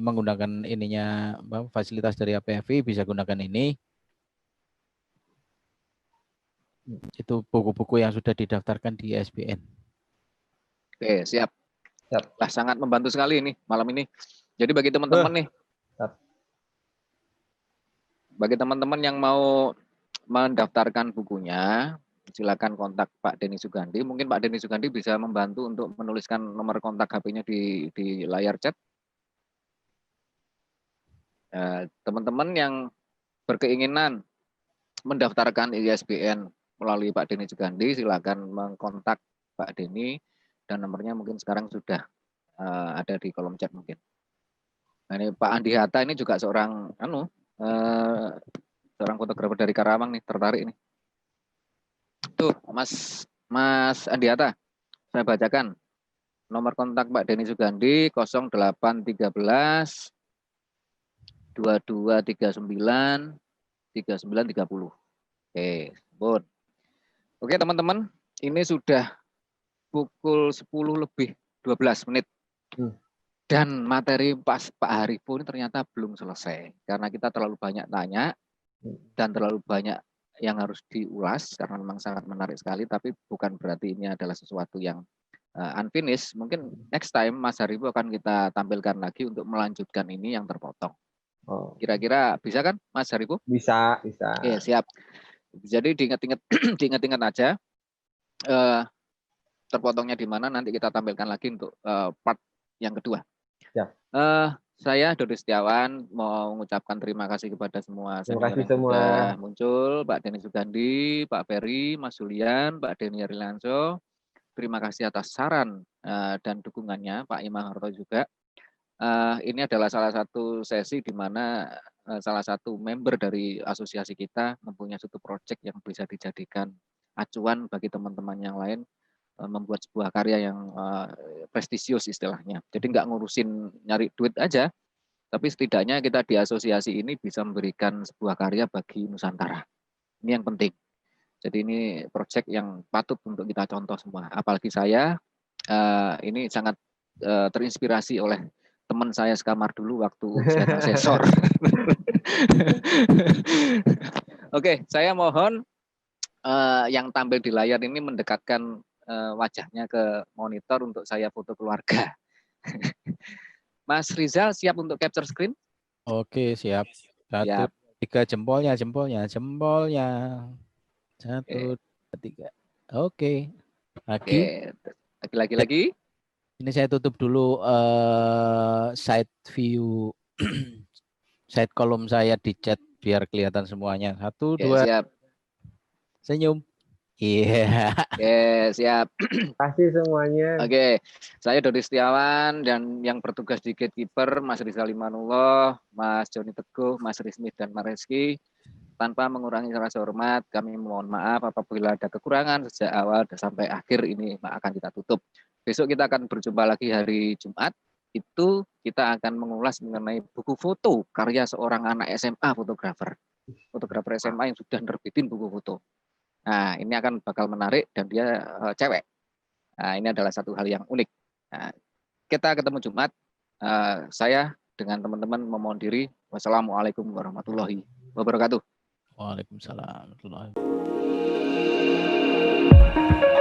menggunakan ininya fasilitas dari APFI bisa gunakan ini. Itu buku-buku yang sudah didaftarkan di ISBN. Oke, siap. Lah, sangat membantu sekali ini malam ini. Jadi bagi teman-teman nih, bagi teman-teman yang mau mendaftarkan bukunya, silakan kontak Pak Denny Sugandi. Mungkin Pak Denny Sugandi bisa membantu untuk menuliskan nomor kontak HP-nya di layar chat. Teman-teman yang berkeinginan mendaftarkan ISBN melalui Pak Denny Sugandi, silakan mengkontak Pak Denny, dan nomornya mungkin sekarang sudah ada di kolom chat mungkin. Nah, ini Pak Andi Hatta ini juga seorang seorang fotografer dari Karawang nih, tertarik nih. Tuh, Mas Andi Hatta, saya bacakan nomor kontak Pak Denny Sugandi 0813 2239 3930. Oke, sebut. Oke teman-teman, ini sudah pukul 10:12 menit. Dan materi Pak Harifo ini ternyata belum selesai. Karena kita terlalu banyak tanya dan terlalu banyak yang harus diulas karena memang sangat menarik sekali, tapi bukan berarti ini adalah sesuatu yang unfinished. Mungkin next time Mas Harifo akan kita tampilkan lagi untuk melanjutkan ini yang terpotong. Kira-kira bisa kan Mas Harifo? Bisa. Oke, siap. Jadi diingat-ingat aja terpotongnya di mana, nanti kita tampilkan lagi untuk part yang kedua. Ya. Saya Dodi Setiawan mau mengucapkan terima kasih kepada semua Terima kasih yang sudah muncul, Pak Denny Sugandi, Pak Ferry, Mas Julian, Pak Denny Arilanso. Terima kasih atas saran dan dukungannya, Pak Imam Harto juga. Ini adalah salah satu sesi di mana salah satu member dari asosiasi kita mempunyai satu proyek yang bisa dijadikan acuan bagi teman-teman yang lain membuat sebuah karya yang prestisius istilahnya. Jadi nggak ngurusin nyari duit aja, tapi setidaknya kita di asosiasi ini bisa memberikan sebuah karya bagi Nusantara. Ini yang penting. Jadi ini proyek yang patut untuk kita contoh semua. Apalagi saya ini sangat terinspirasi oleh teman saya sekamar dulu waktu saya asesor. Oke, saya mohon yang tampil di layar ini mendekatkan wajahnya ke monitor untuk saya foto keluarga. Mas Rizal siap untuk capture screen? Oke, siap. 1, 2, 3, jempolnya. 1, 2, 3. Oke. Lagi. Ini saya tutup dulu side view side kolom saya di chat biar kelihatan semuanya. 1, 2. Siap. Senyum. Iya. Siap. Terima kasih semuanya. Oke, saya Dodi Setiawan dan yang bertugas di Gatekeeper, Mas Rizal Imanullah, Mas Joni Teguh, Mas Rizmi dan Mas Reski. Tanpa mengurangi rasa hormat, kami mohon maaf apabila ada kekurangan sejak awal dan sampai akhir ini akan kita tutup. Besok kita akan berjumpa lagi hari Jumat. Itu kita akan mengulas mengenai buku foto karya seorang anak SMA fotografer SMA yang sudah nerbitin buku foto. Nah, ini akan bakal menarik dan dia cewek. Nah, ini adalah satu hal yang unik. Nah, kita ketemu Jumat. Saya dengan teman-teman memohon diri. Wassalamualaikum warahmatullahi wabarakatuh. Waalaikumsalam warahmatullahi wabarakatuh.